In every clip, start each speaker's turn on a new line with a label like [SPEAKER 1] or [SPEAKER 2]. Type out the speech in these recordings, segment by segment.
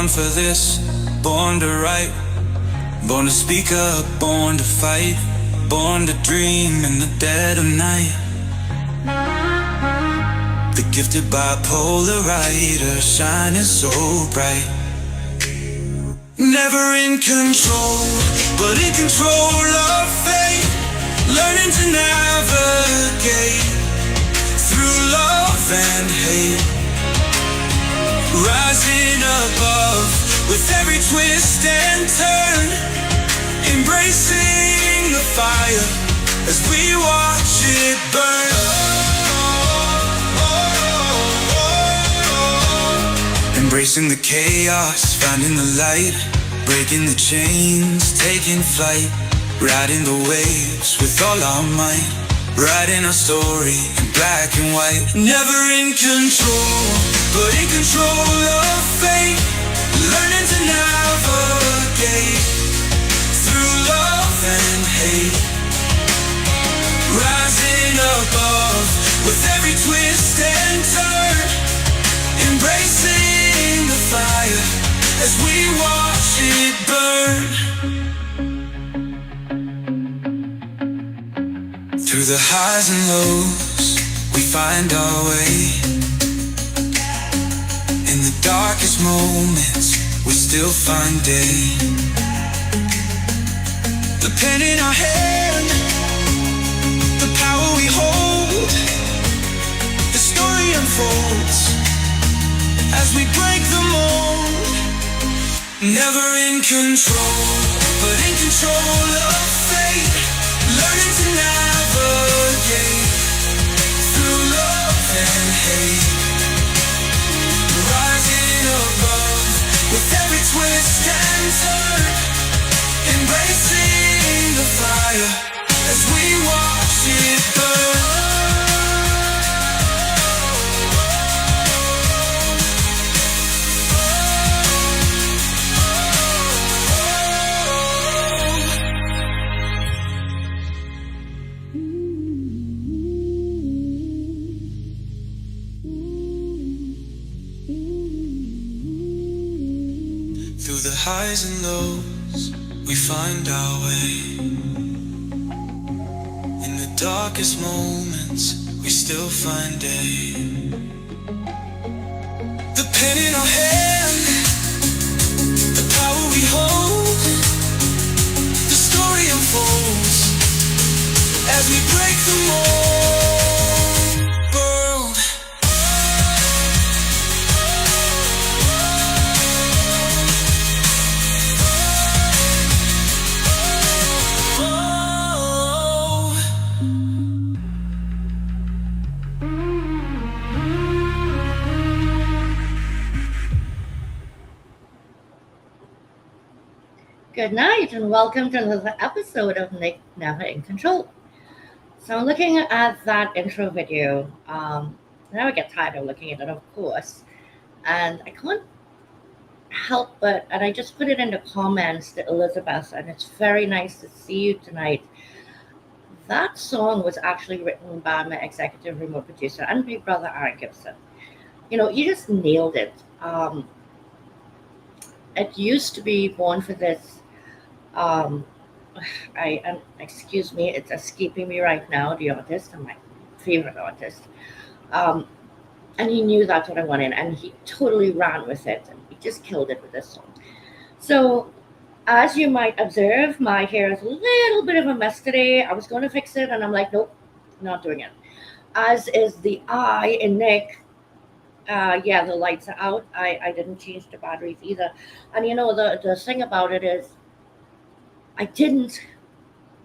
[SPEAKER 1] born for this, born to write, born to speak up, born to fight, born to dream in the dead of night. The gifted bipolar writer shining so bright. Never in control, but in control of fate. Learning to navigate through love and hate. Rising above with every twist and turn. Embracing the fire as we watch it burn. Embracing the chaos, finding the light. Breaking the chains, taking flight. Riding the waves with all our might. Writing our story in black and white. Never in control, but in control of fate. Learning to navigate through love and hate. Rising above with every twist and turn. Embracing the fire as we watch it burn. Through the highs and lows, we find our way. In the darkest moments, we still find day. The pen in our hand, the power we hold. The story unfolds as we break the mold. Never in control, but in control of fate. Learning to navigate through love and hate. Rising above with every twist and turn. Embracing the fire as we watch it burn. Through the highs and lows, we find our way. In the darkest moments, we still find day. The pen in our hand, the power we hold. The story unfolds as we break the mold.
[SPEAKER 2] Good night and welcome to another episode of N.I.C Never in Control. So I'm looking at that intro video. Now I get tired of looking at it, of course. And I can't help but, and I just put it in the comments to Elizabeth, and it's very nice to see you tonight. That song was actually written by my executive remote producer and big brother, Aaron Gibson. You know, you just nailed it. It used to be Born for This. Excuse me, it's escaping me right now, the artist, and my favorite artist. And he knew that's what I wanted, and he totally ran with it, and he just killed it with this song. So, as you might observe, my hair is a little bit of a mess today. I was going to fix it, and I'm like, nope, not doing it. As is the I in N.I.C. Yeah, the lights are out. I didn't change the batteries either. And you know, the thing about it is, I didn't,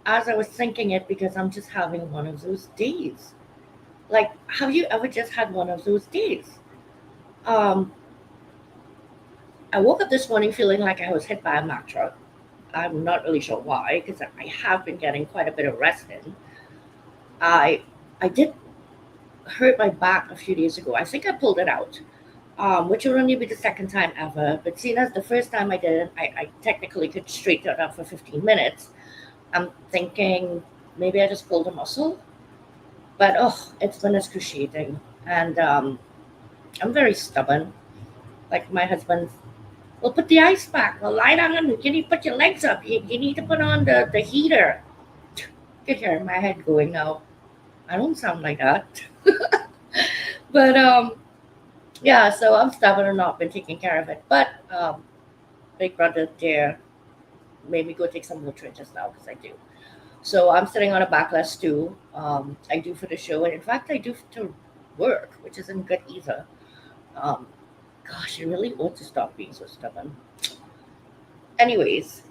[SPEAKER 2] as I was thinking it, because I'm just having one of those days. Like, have you ever just had one of those days? I woke up this morning feeling like I was hit by a Mack truck. I'm not really sure why, because I have been getting quite a bit of rest in. I did hurt my back a few days ago. I think I pulled it out, which will only be the second time ever. But seeing as the first time I did it, I technically could straighten it up for 15 minutes. I'm thinking maybe I just pulled a muscle. But, it's been excruciating. And I'm very stubborn. Like my husband Well, put the ice back. Well, lie down and you need to put your legs up. You need to put on the heater. Get here, my head going now. I don't sound like that. But yeah, so I'm stubborn and not been taking care of it. But Big Brother there made me go take some Motrin just now because I do. So I'm sitting on a backlash stool. I do for the show, and in fact, I do to work, which isn't good either. Um, gosh, I really ought to stop being so stubborn. Anyways,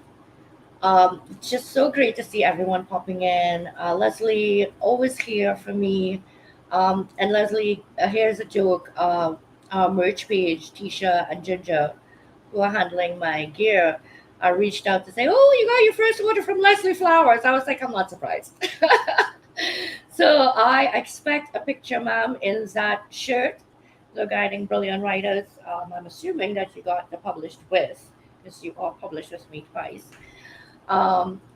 [SPEAKER 2] it's just so great to see everyone popping in. Leslie, always here for me. And Leslie, here's a joke. Our merch page, Tisha and Ginger, who are handling my gear, reached out to say, "Oh, you got your first order from Leslie Flowers." I was like, I'm not surprised. So I expect a picture, ma'am, in that shirt. The Guiding Brilliant Writers. I'm assuming that you got the published with, because you are published with me twice.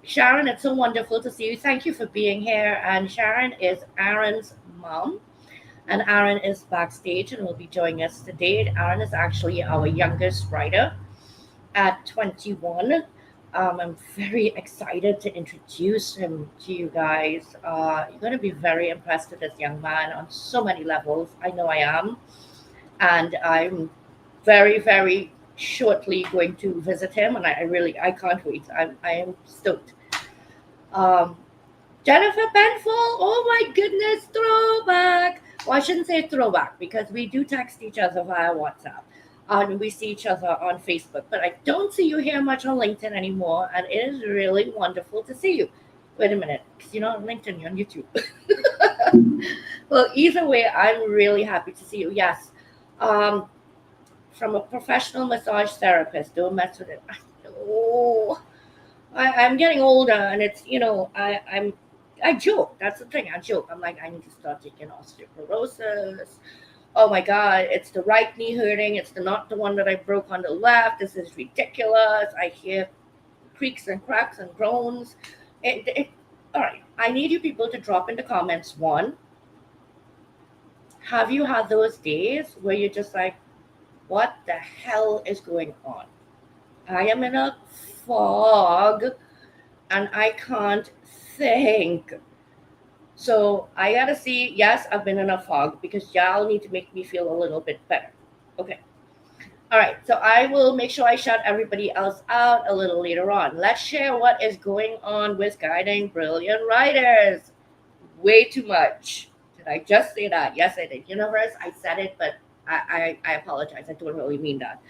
[SPEAKER 2] Sharon, it's so wonderful to see you. Thank you for being here. And Sharon is Aaron's mom. And Aaron is backstage and will be joining us today. Aaron is actually our youngest writer at 21. I'm very excited to introduce him to you guys. You're going to be very impressed with this young man on so many levels. I know I am. And I'm very, very shortly going to visit him. And I can't wait. I am stoked. Um, Jennifer Penfold, oh my goodness, throwback. Well, I shouldn't say throwback because we do text each other via WhatsApp and we see each other on Facebook, but I don't see you here much on LinkedIn anymore, and it is really wonderful to see you. Wait a minute, because you're not on LinkedIn, you're on YouTube. Well, either way, I'm really happy to see you. Yes, from a professional massage therapist, don't mess with it. Oh, I'm getting older, and it's I joke. That's the thing. I joke. I'm like, I need to start taking osteoporosis. Oh my God, it's the right knee hurting. It's not the one that I broke on the left. This is ridiculous. I hear creaks and cracks and groans. All right. I need you people to drop in the comments. One, have you had those days where you're just like, what the hell is going on? I am in a fog and I can't think. So I gotta see. Yes, I've been in a fog because y'all need to make me feel a little bit better. Okay. All right. So I will make sure I shout everybody else out a little later on. Let's share what is going on with Guiding Brilliant Writers. Way too much. Did I just say that? Yes, I did. Universe, I said it, but I apologize. I don't really mean that.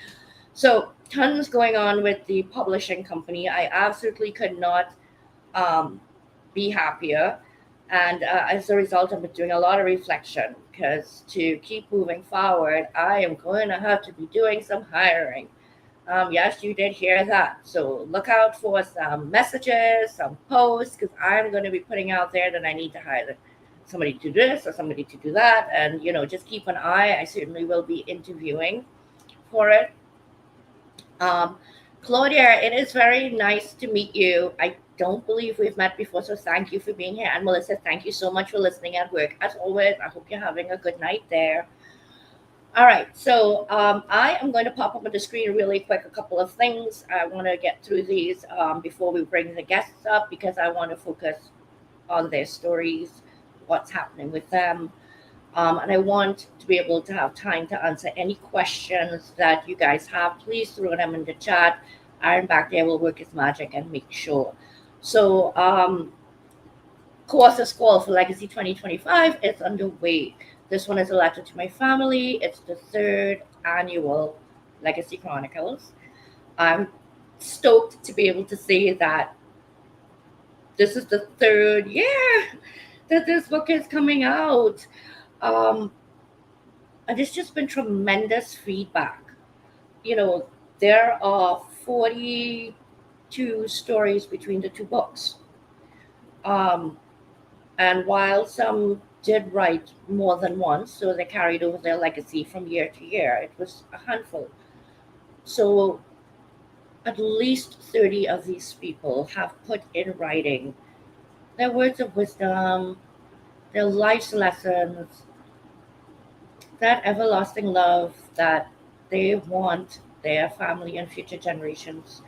[SPEAKER 2] So tons going on with the publishing company. I absolutely could not be happier. And as a result, I've been doing a lot of reflection because to keep moving forward, I am going to have to be doing some hiring. Yes, you did hear that. So look out for some messages, some posts, because I'm going to be putting out there that I need to hire somebody to do this or somebody to do that. And, just keep an eye. I certainly will be interviewing for it. Claudia, it is very nice to meet you. I don't believe we've met before, so thank you for being here. And Melissa, thank you so much for listening at work. As always, I hope you're having a good night there. All right, so I am going to pop up on the screen really quick a couple of things. I want to get through these before we bring the guests up because I want to focus on their stories, what's happening with them. And I want to be able to have time to answer any questions that you guys have. Please throw them in the chat. Aaron back there will work his magic and make sure. So, course is called for Legacy 2025. It's underway. This one is a letter to my family. It's the 3rd annual Legacy Chronicles. I'm stoked to be able to say that this is the 3rd year that this book is coming out. And it's just been tremendous feedback. There are 42 stories between the two books. And while some did write more than once, so they carried over their legacy from year to year, it was a handful. So at least 30 of these people have put in writing their words of wisdom, their life's lessons, that everlasting love that they want their family and future generations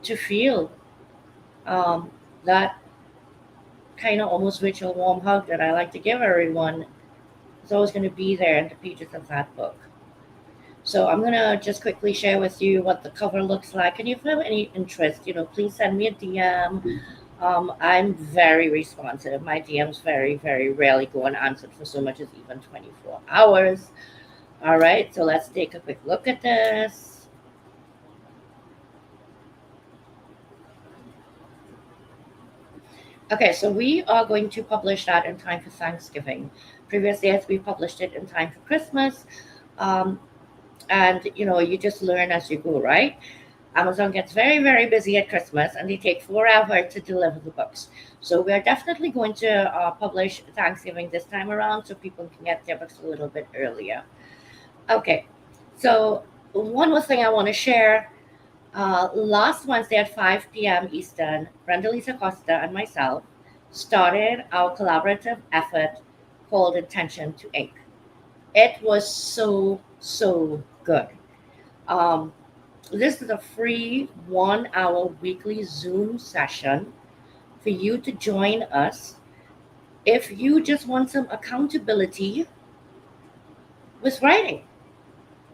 [SPEAKER 2] to feel that kind of almost virtual warm hug that I like to give everyone is always going to be there in the pages of that book. So I'm going to just quickly share with you what the cover looks like. And if you have any interest, please send me a DM. I'm very responsive. My DMs very, very rarely go unanswered for so much as even 24 hours. All right, so let's take a quick look at this. Okay, so we are going to publish that in time for Thanksgiving. Previous years, we published it in time for Christmas. And, you just learn as you go, right? Amazon gets very, very busy at Christmas, and they take forever to deliver the books. So we're definitely going to publish Thanksgiving this time around so people can get their books a little bit earlier. Okay, so one more thing I want to share. Last Wednesday at 5 p.m. Eastern, Brenda Lisa Costa and myself started our collaborative effort called Intention to Ink. It was so, so good. This is a free 1-hour weekly Zoom session for you to join us if you just want some accountability with writing.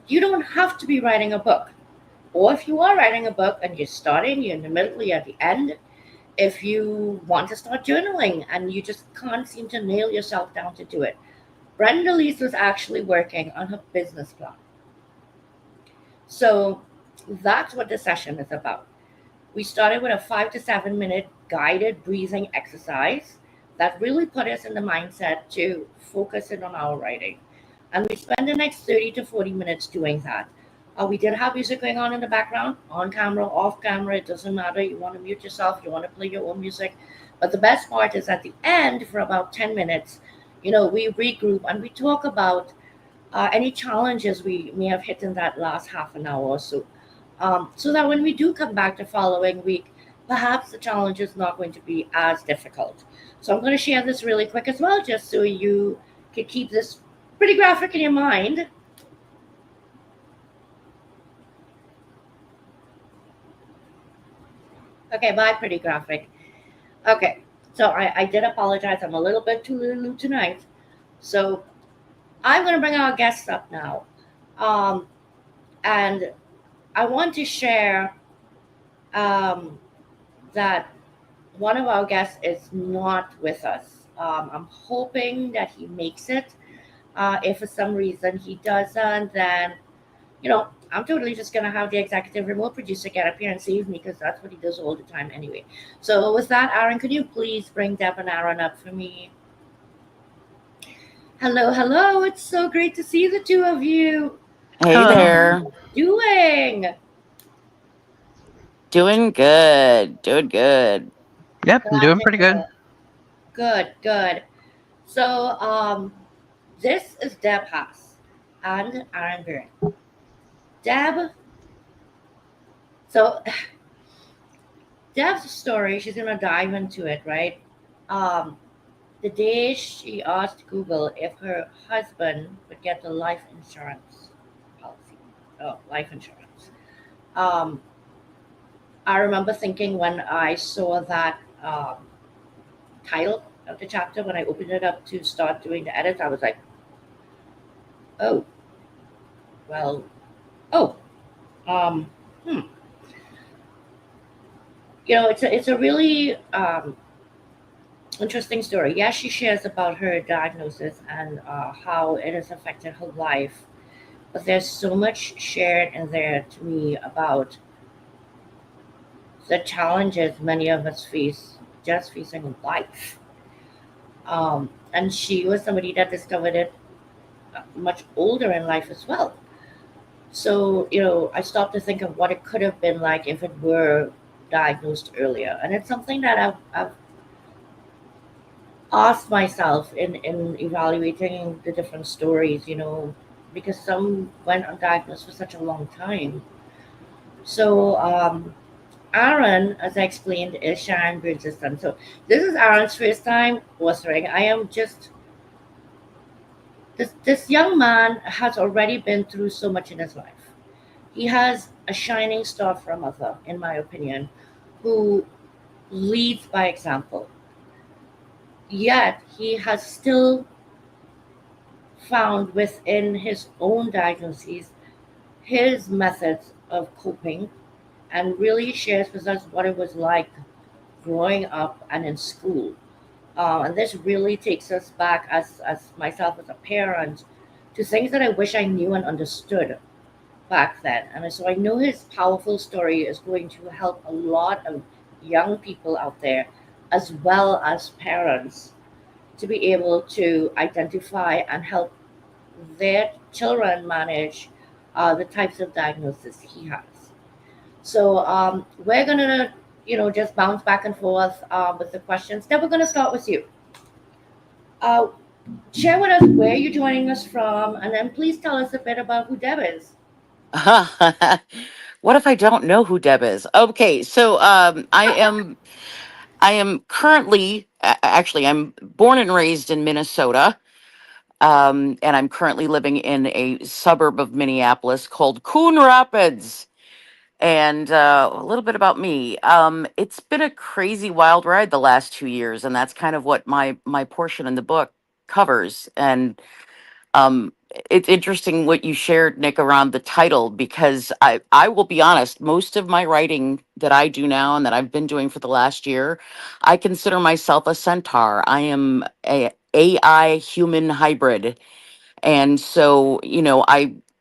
[SPEAKER 2] You don't have to be writing a book. Or if you are writing a book and you're starting, you're in the middle, you're at the end, if you want to start journaling and you just can't seem to nail yourself down to do it. Brenda Lise was actually working on her business plan. So that's what the session is about. We started with a 5 to 7 minute guided breathing exercise that really put us in the mindset to focus in on our writing. And we spend the next 30 to 40 minutes doing that. We did have music going on in the background, on camera, off camera, it doesn't matter. You want to mute yourself, you want to play your own music. But the best part is at the end, for about 10 minutes, we regroup and we talk about any challenges we may have hit in that last half an hour or so. So that when we do come back the following week, perhaps the challenge is not going to be as difficult. So I'm going to share this really quick as well, just so you can keep this pretty graphic in your mind. Okay, bye, pretty graphic. Okay, so I did apologize. I'm a little bit too little tonight. So I'm going to bring our guests up now. And I want to share that one of our guests is not with us. I'm hoping that he makes it. If for some reason he doesn't, then, I'm totally just going to have the executive remote producer get up here and save me, because that's what he does all the time anyway. So with that, Aaron, could you please bring Deb and Aaron up for me? Hello. It's so great to see the two of you.
[SPEAKER 3] Hey there. Doing good.
[SPEAKER 4] Yep, I'm doing pretty good.
[SPEAKER 2] Good. So this is Deb Haas and Aaron Birn. Deb, so Deb's story, she's going to dive into it, right? The day she asked Google if her husband would get the life insurance policy. Life insurance. I remember thinking when I saw that title of the chapter, when I opened it up to start doing the edits, I was like, it's a really interesting story. Yes, she shares about her diagnosis and how it has affected her life, but there's so much shared in there to me about the challenges many of us face, just facing life. And she was somebody that discovered it much older in life as well. So, I stopped to think of what it could have been like if it were diagnosed earlier. And it's something that I've asked myself in evaluating the different stories, because some went undiagnosed for such a long time. So, Aaron, as I explained, is Sharon Bridges' son. So this is Aaron's first time authoring. I am just... This young man has already been through so much in his life. He has a shining star for a mother, in my opinion, who leads by example. Yet he has still found within his own diagnoses his methods of coping, and really shares with us what it was like growing up and in school. And this really takes us back, as myself as a parent, to things that I wish I knew and understood back then. And so I know his powerful story is going to help a lot of young people out there, as well as parents, to be able to identify and help their children manage the types of diagnosis he has. So we're gonna, just bounce back and forth with the questions. Deb, we're gonna start with you. Share with us where you're joining us from, and then please tell us a bit about who Deb is.
[SPEAKER 3] What if I don't know who Deb is? Okay, so I am currently actually I'm born and raised in Minnesota. And I'm currently living in a suburb of Minneapolis called Coon Rapids. And a little bit about me. It's been a crazy wild ride the last 2 years, and that's kind of what my portion in the book covers. And um, it's interesting what you shared, Nick, around the title, because I will be honest, most of my writing that I do now and that I've been doing for the last year, I consider myself a centaur. I am a AI human hybrid. And so,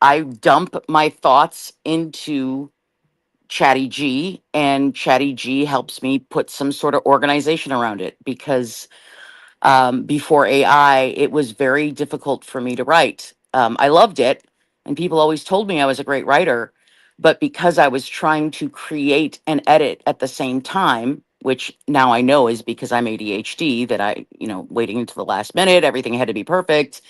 [SPEAKER 3] I dump my thoughts into Chatty G, and Chatty G helps me put some sort of organization around it, because before AI, it was very difficult for me to write. I loved it, and people always told me I was a great writer. But because I was trying to create and edit at the same time, which now I know is because I'm ADHD, that waiting until the last minute, everything had to be perfect.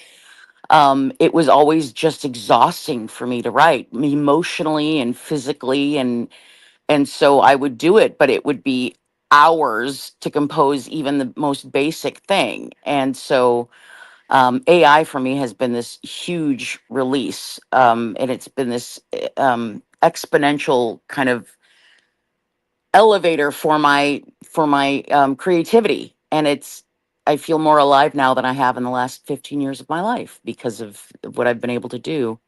[SPEAKER 3] It was always just exhausting for me to write emotionally and physically, and so I would do it, but it would be hours to compose even the most basic thing. And so AI for me has been this huge release, and it's been this exponential kind of elevator for my creativity. And I feel more alive now than I have in the last 15 years of my life because of what I've been able to do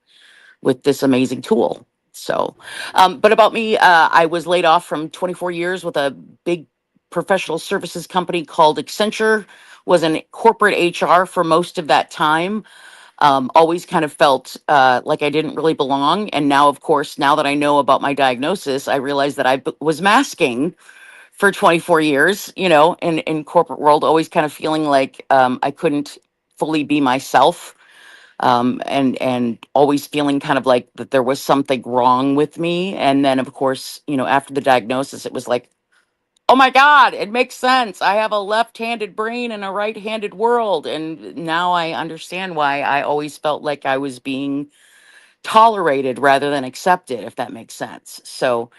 [SPEAKER 3] with this amazing tool. So, but about me, I was laid off from 24 years with a big professional services company called Accenture, was in corporate HR for most of that time. Always kind of felt like I didn't really belong. And now, of course, now that I know about my diagnosis, I realized that was masking for 24 years, in corporate world, always kind of feeling like I couldn't fully be myself, and always feeling kind of like that there was something wrong with me. And then, of course, after the diagnosis, it was like, oh my God, it makes sense. I have a left-handed brain in a right-handed world. And now I understand why I always felt like I was being tolerated rather than accepted, if that makes sense. So,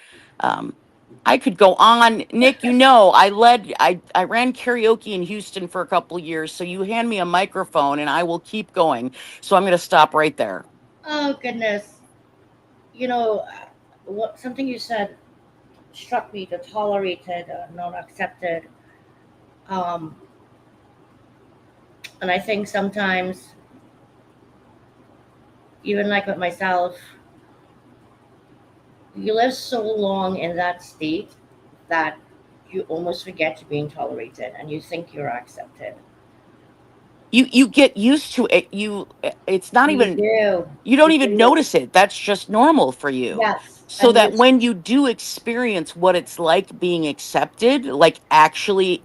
[SPEAKER 3] I could go on. Nick, I ran karaoke in Houston for a couple of years. So you hand me a microphone and I will keep going. So I'm going to stop right there.
[SPEAKER 2] Oh goodness, something you said struck me: the tolerated, not accepted. Um, and I think sometimes, even like with myself, you live so long in that state that you almost forget you're being tolerated and you think you're accepted.
[SPEAKER 3] You get used to it. It's not
[SPEAKER 2] You
[SPEAKER 3] even,
[SPEAKER 2] do.
[SPEAKER 3] you don't
[SPEAKER 2] You
[SPEAKER 3] even
[SPEAKER 2] do.
[SPEAKER 3] notice it. That's just normal for you.
[SPEAKER 2] Yes.
[SPEAKER 3] So
[SPEAKER 2] And you,
[SPEAKER 3] that when you do experience what it's like being accepted, like actually,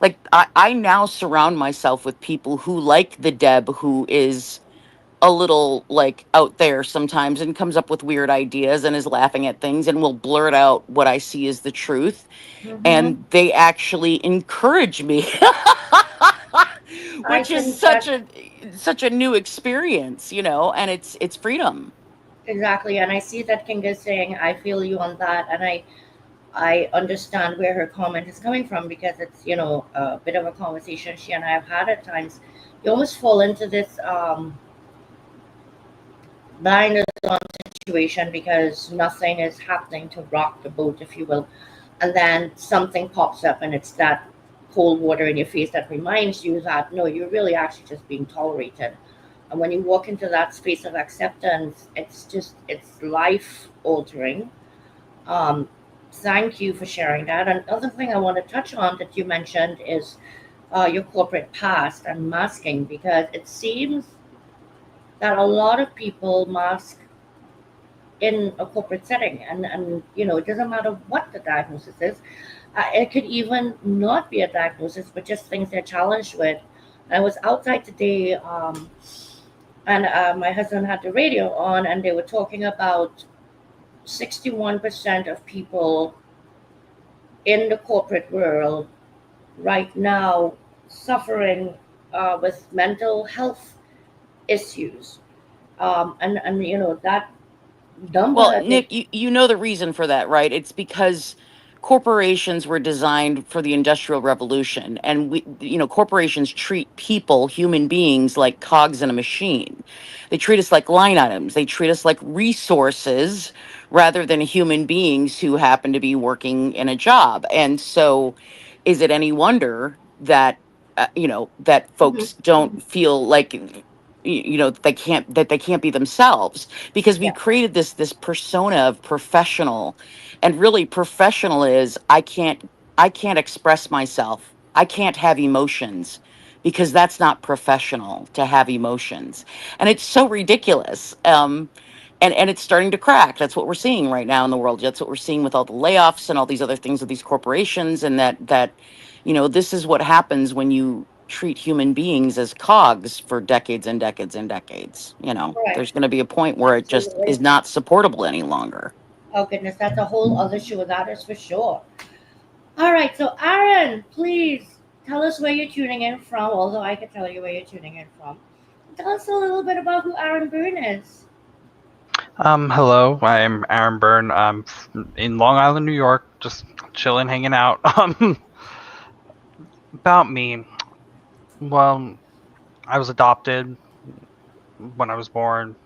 [SPEAKER 3] like I now surround myself with people who like the Deb who is a little like out there sometimes and comes up with weird ideas and is laughing at things and will blurt out what I see as the truth.
[SPEAKER 2] hmm
[SPEAKER 3] And they actually encourage me,
[SPEAKER 2] I
[SPEAKER 3] which is
[SPEAKER 2] think that
[SPEAKER 3] such a new experience, and it's freedom.
[SPEAKER 2] exactly. And I see that King is saying, I feel you on that. And I understand where her comment is coming from, because it's, a bit of a conversation she and I have had at times. You almost fall into this blinders on situation because nothing is happening to rock the boat, if you will. And then something pops up and it's that cold water in your face that reminds you that, no, you're really actually just being tolerated. And when you walk into that space of acceptance, it's life altering. Thank you for sharing that. Another thing I want to touch on that you mentioned is your corporate past and masking, because it seems that a lot of people mask in a corporate setting, and it doesn't matter what the diagnosis is. It could even not be a diagnosis, but just things they're challenged with. I was outside today, and my husband had the radio on, and they were talking about 61% of people in the corporate world right now suffering with mental health issues. And that number.
[SPEAKER 3] Well, Nick, you know the reason for that, right? It's because corporations were designed for the Industrial Revolution, and corporations treat people, human beings, like cogs in a machine. They treat us like line items. They treat us like resources rather than human beings who happen to be working in a job. And so, is it any wonder that that
[SPEAKER 2] Mhm,
[SPEAKER 3] folks don't
[SPEAKER 2] mhm.
[SPEAKER 3] feel like they can't be themselves, because we've
[SPEAKER 2] Yeah,
[SPEAKER 3] created this persona of professional, and really professional is I can't express myself, I can't have emotions, because that's not professional to have emotions. And it's so ridiculous. And it's starting to crack. That's what we're seeing right now in the world. That's what we're seeing with all the layoffs and all these other things with these corporations, and that this is what happens when you treat human beings as cogs for decades and decades and decades.
[SPEAKER 2] right.
[SPEAKER 3] There's going to be a point where it just
[SPEAKER 2] Absolutely.
[SPEAKER 3] is not supportable any longer.
[SPEAKER 2] Oh goodness, that's a whole other show. That is for sure. All right, so Aaron, please tell us where you're tuning in from. Although I could tell you where you're tuning in from. Tell us a little bit about who Aaron Birn is.
[SPEAKER 4] Hello, I'm Aaron Birn. I'm in Long Island, New York, just chilling, hanging out. About me, well, I was adopted when I was born,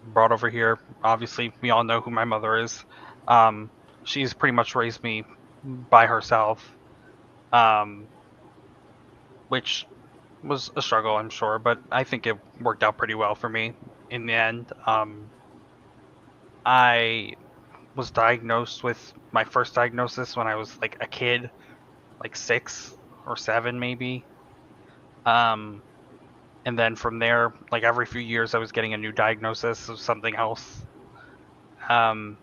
[SPEAKER 4] brought over here. Obviously, we all know who my mother is. Um, she's pretty much raised me by herself, um, which was a struggle, I'm sure, but I think it worked out pretty well for me in the end. I was diagnosed with my first diagnosis when I was like a kid, like 6 or 7 maybe. Um, and then from there, like every few years, I was getting a new diagnosis of something else. Um,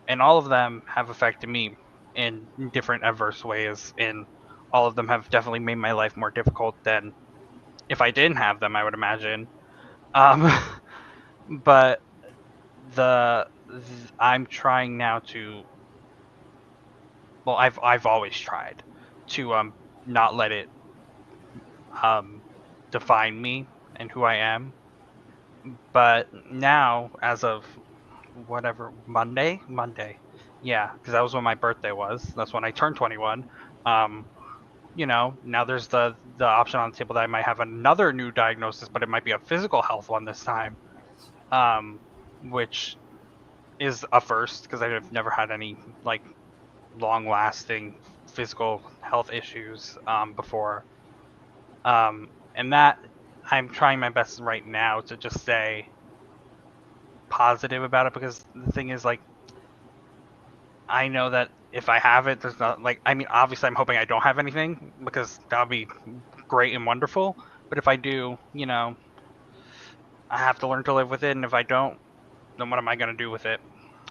[SPEAKER 4] and all of them have affected me in different adverse ways, and all of them have definitely made my life more difficult than if I didn't have them, I would imagine. Um, but I'm trying now to, well, I've always tried to not let it um define me and who I am. But now, as of whatever, Monday, yeah, because that was when my birthday was. That's when I turned 21. Um, now there's the option on the table that I might have another new diagnosis, but it might be a physical health one this time. Which is a first because I've never had any like long lasting physical health issues before. And that I'm trying my best right now to just stay positive about it, because the thing is, like, I know that if I have it, there's not, like, I mean, obviously I'm hoping I don't have anything, because that would be great and wonderful. But if I do, I have to learn to live with it. And if I don't, then what am I going to do with it?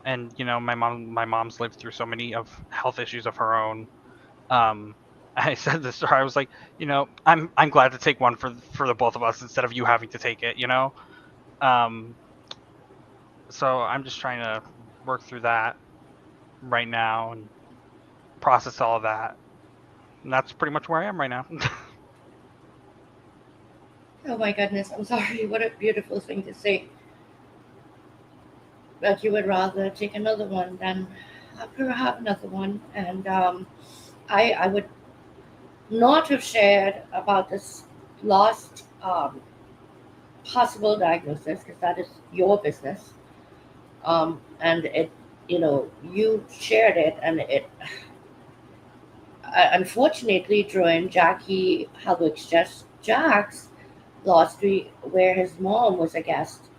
[SPEAKER 4] And my mom's lived through so many of health issues of her own. um I said this to her. I was like, I'm glad to take one for the both of us instead of you having to take it. um so I'm just trying to work through that right now and process all of that, and that's pretty much where I am right now.
[SPEAKER 2] Oh my goodness, I'm sorry. What a beautiful thing to say. That you would rather take another one than have another one. And I would not have shared about this last possible diagnosis because that is your business. And it, you shared it, and it unfortunately during Jackie Halwick's Jack's last week, where his mom was a guest,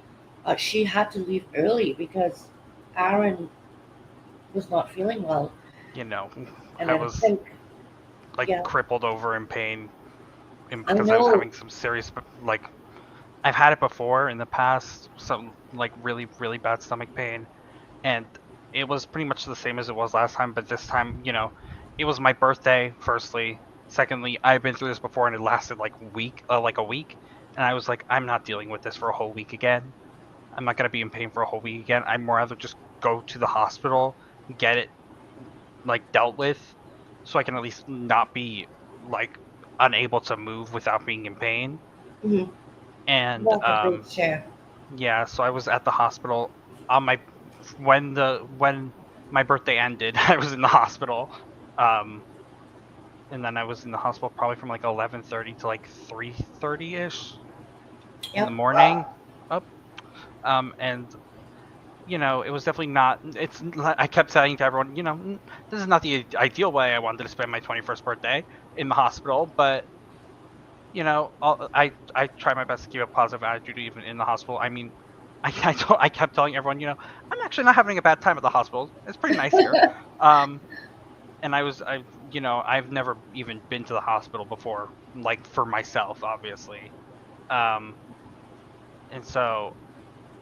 [SPEAKER 2] she had to leave early because Aaron was not feeling well,
[SPEAKER 4] You know,
[SPEAKER 2] and
[SPEAKER 4] I
[SPEAKER 2] I
[SPEAKER 4] was
[SPEAKER 2] think,
[SPEAKER 4] like
[SPEAKER 2] yeah,
[SPEAKER 4] crippled over in pain
[SPEAKER 2] I
[SPEAKER 4] because I was
[SPEAKER 2] know.
[SPEAKER 4] having some serious, like, I've had it before in the past, some like really, really bad stomach pain, and it was pretty much the same as it was last time, but this time, it was my birthday, firstly. Secondly, I've been through this before and it lasted like a week, and I was like, I'm not dealing with this for a whole week again. I'm not gonna be in pain for a whole week again. I'd more rather just go to the hospital, get it like dealt with, so I can at least not be like unable to move without being in pain.
[SPEAKER 2] Mhm.
[SPEAKER 4] And
[SPEAKER 2] That's a great share.
[SPEAKER 4] yeah, so I was at the hospital on my when my birthday ended. I was in the hospital, um, and then I was in the hospital probably from like 11:30 to like 3:30 ish in the
[SPEAKER 2] Yep.
[SPEAKER 4] morning. Up, and it was definitely not. I kept saying to everyone, this is not the ideal way I wanted to spend my 21st birthday in the hospital, but I try my best to keep a positive attitude even in the hospital. I mean, I kept telling everyone, I'm actually not having a bad time at the hospital. It's pretty nice here. Um, and I've never even been to the hospital before, like for myself, obviously. Um, and so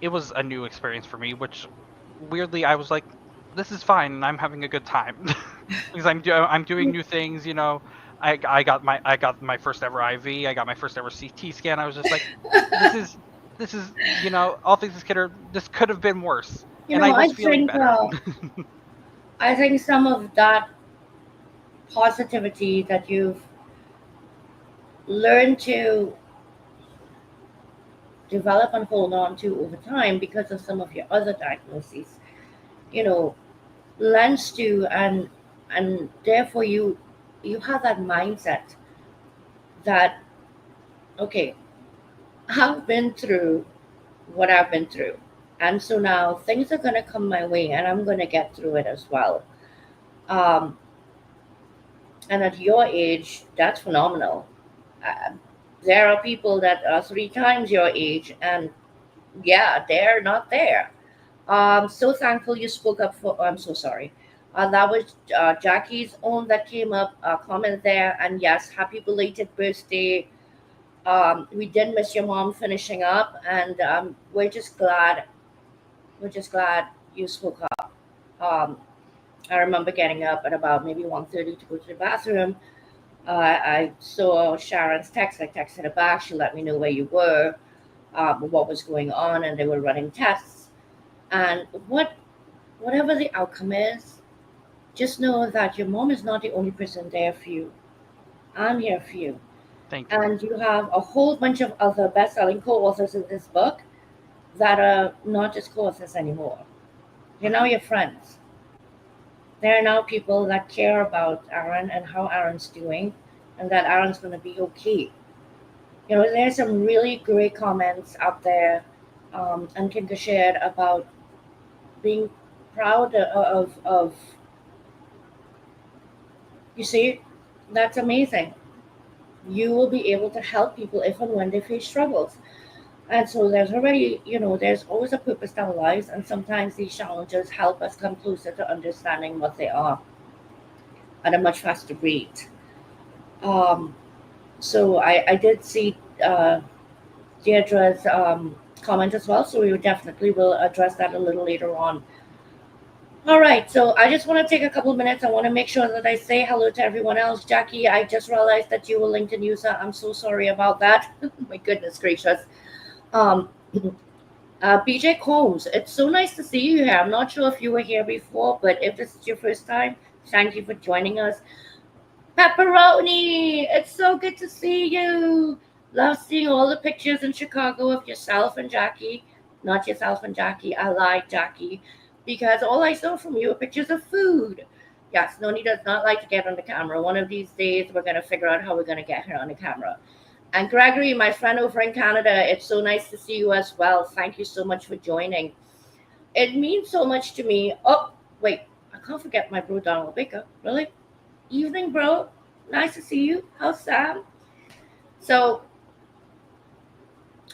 [SPEAKER 4] it was a new experience for me, which weirdly I was like, this is fine, and I'm having a good time because I'm doing new things. I got my first ever IV. I got my first ever CT scan. I was just like, this is all things considered, this could have been worse, and I
[SPEAKER 2] I
[SPEAKER 4] was feeling
[SPEAKER 2] think
[SPEAKER 4] better.
[SPEAKER 2] some of that positivity that you've learned to develop and hold on to over time because of some of your other diagnoses, you know, lends to, and therefore you have that mindset that, okay, I've been through what I've been through, and so now things are going to come my way and I'm going to get through it as well. um, and at your age, that's phenomenal. uh, there are people that are three times your age, and yeah, they're not there. So thankful you spoke up for. I'm so sorry. That was Jackie's own that came up, comment there. And yes, happy belated birthday. We did miss your mom finishing up, and we're just glad. We're just glad you spoke up. Um, I remember getting up at about maybe 1:30 to go to the bathroom. I saw Sharon's text. I texted her back. She let me know where you were, what was going on, and they were running tests. And whatever the outcome is, just know that your mom is not the only person there for you. I'm here for you.
[SPEAKER 4] Thank you.
[SPEAKER 2] And you have a whole bunch of other best selling co authors in this book that are not just co authors anymore. They're now your friends. There are now people that care about Aaron and how Aaron's doing, and that Aaron's going to be okay. There's some really great comments out there, and Kinka shared about being proud of you see, that's amazing. You will be able to help people if and when they face struggles. And so there's always a purpose to our lives, and sometimes these challenges help us come closer to understanding what they are at a much faster rate. Um, so I did see Deirdre's comment as well, so we definitely will address that a little later on. All right, so I just want to take a couple of minutes. I want to make sure that I say hello to everyone else. Jackie, I just realized that you were a LinkedIn user. I'm so sorry about that. My goodness gracious. Um, BJ Combs, it's so nice to see you here. I'm not sure if you were here before, but if this is your first time, thank you for joining us. Pepperoni, it's so good to see you. Love seeing all the pictures in Chicago of yourself and Jackie. Not yourself and Jackie, I lied, Jackie, because all I saw from you are pictures of food. Yes, Noni does not like to get on the camera. One of these days, we're going to figure out how we're going to get her on the camera. And Gregory, my friend over in Canada, it's so nice to see you as well. Thank you so much for joining. it means so much to me. Oh, wait, I can't forget my bro Donald Baker. Really? Evening, bro. Nice to see you. How's Sam? So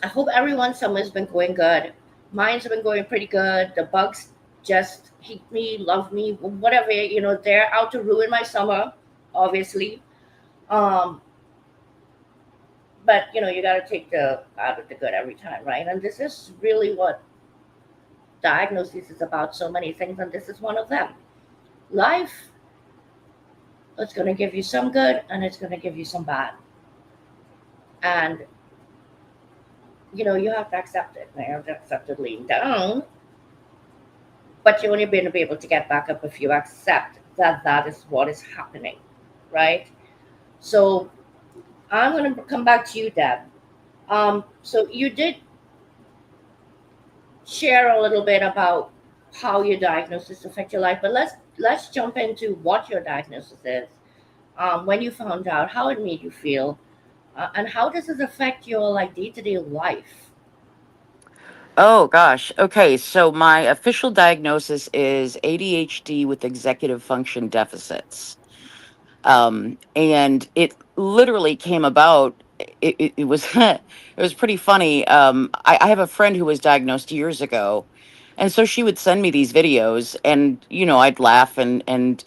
[SPEAKER 2] I hope everyone's summer's been going good. Mine's been going pretty good. The bugs just hate me, love me, whatever. They're out to ruin my summer, obviously. Um, but you got to take the out of the good every time, right? And this is really what diagnosis is about. So many things, and this is one of them. Life is going to give you some good, and it's going to give you some bad, and you have to accept it. You have to accept it laying down, but you're only going to be able to get back up if you accept that that is what is happening, right? So I'm going to come back to you, Deb. So you did share a little bit about how your diagnosis affect your life, but let's jump into what your diagnosis is. When you found out, how it made you feel, and how does it affect your like day-to-day life?
[SPEAKER 3] Oh gosh. Okay, so my official diagnosis is ADHD with executive function deficits. And it literally came about. It was it was pretty funny. I have a friend who was diagnosed years ago, and so she would send me these videos, and I'd laugh, and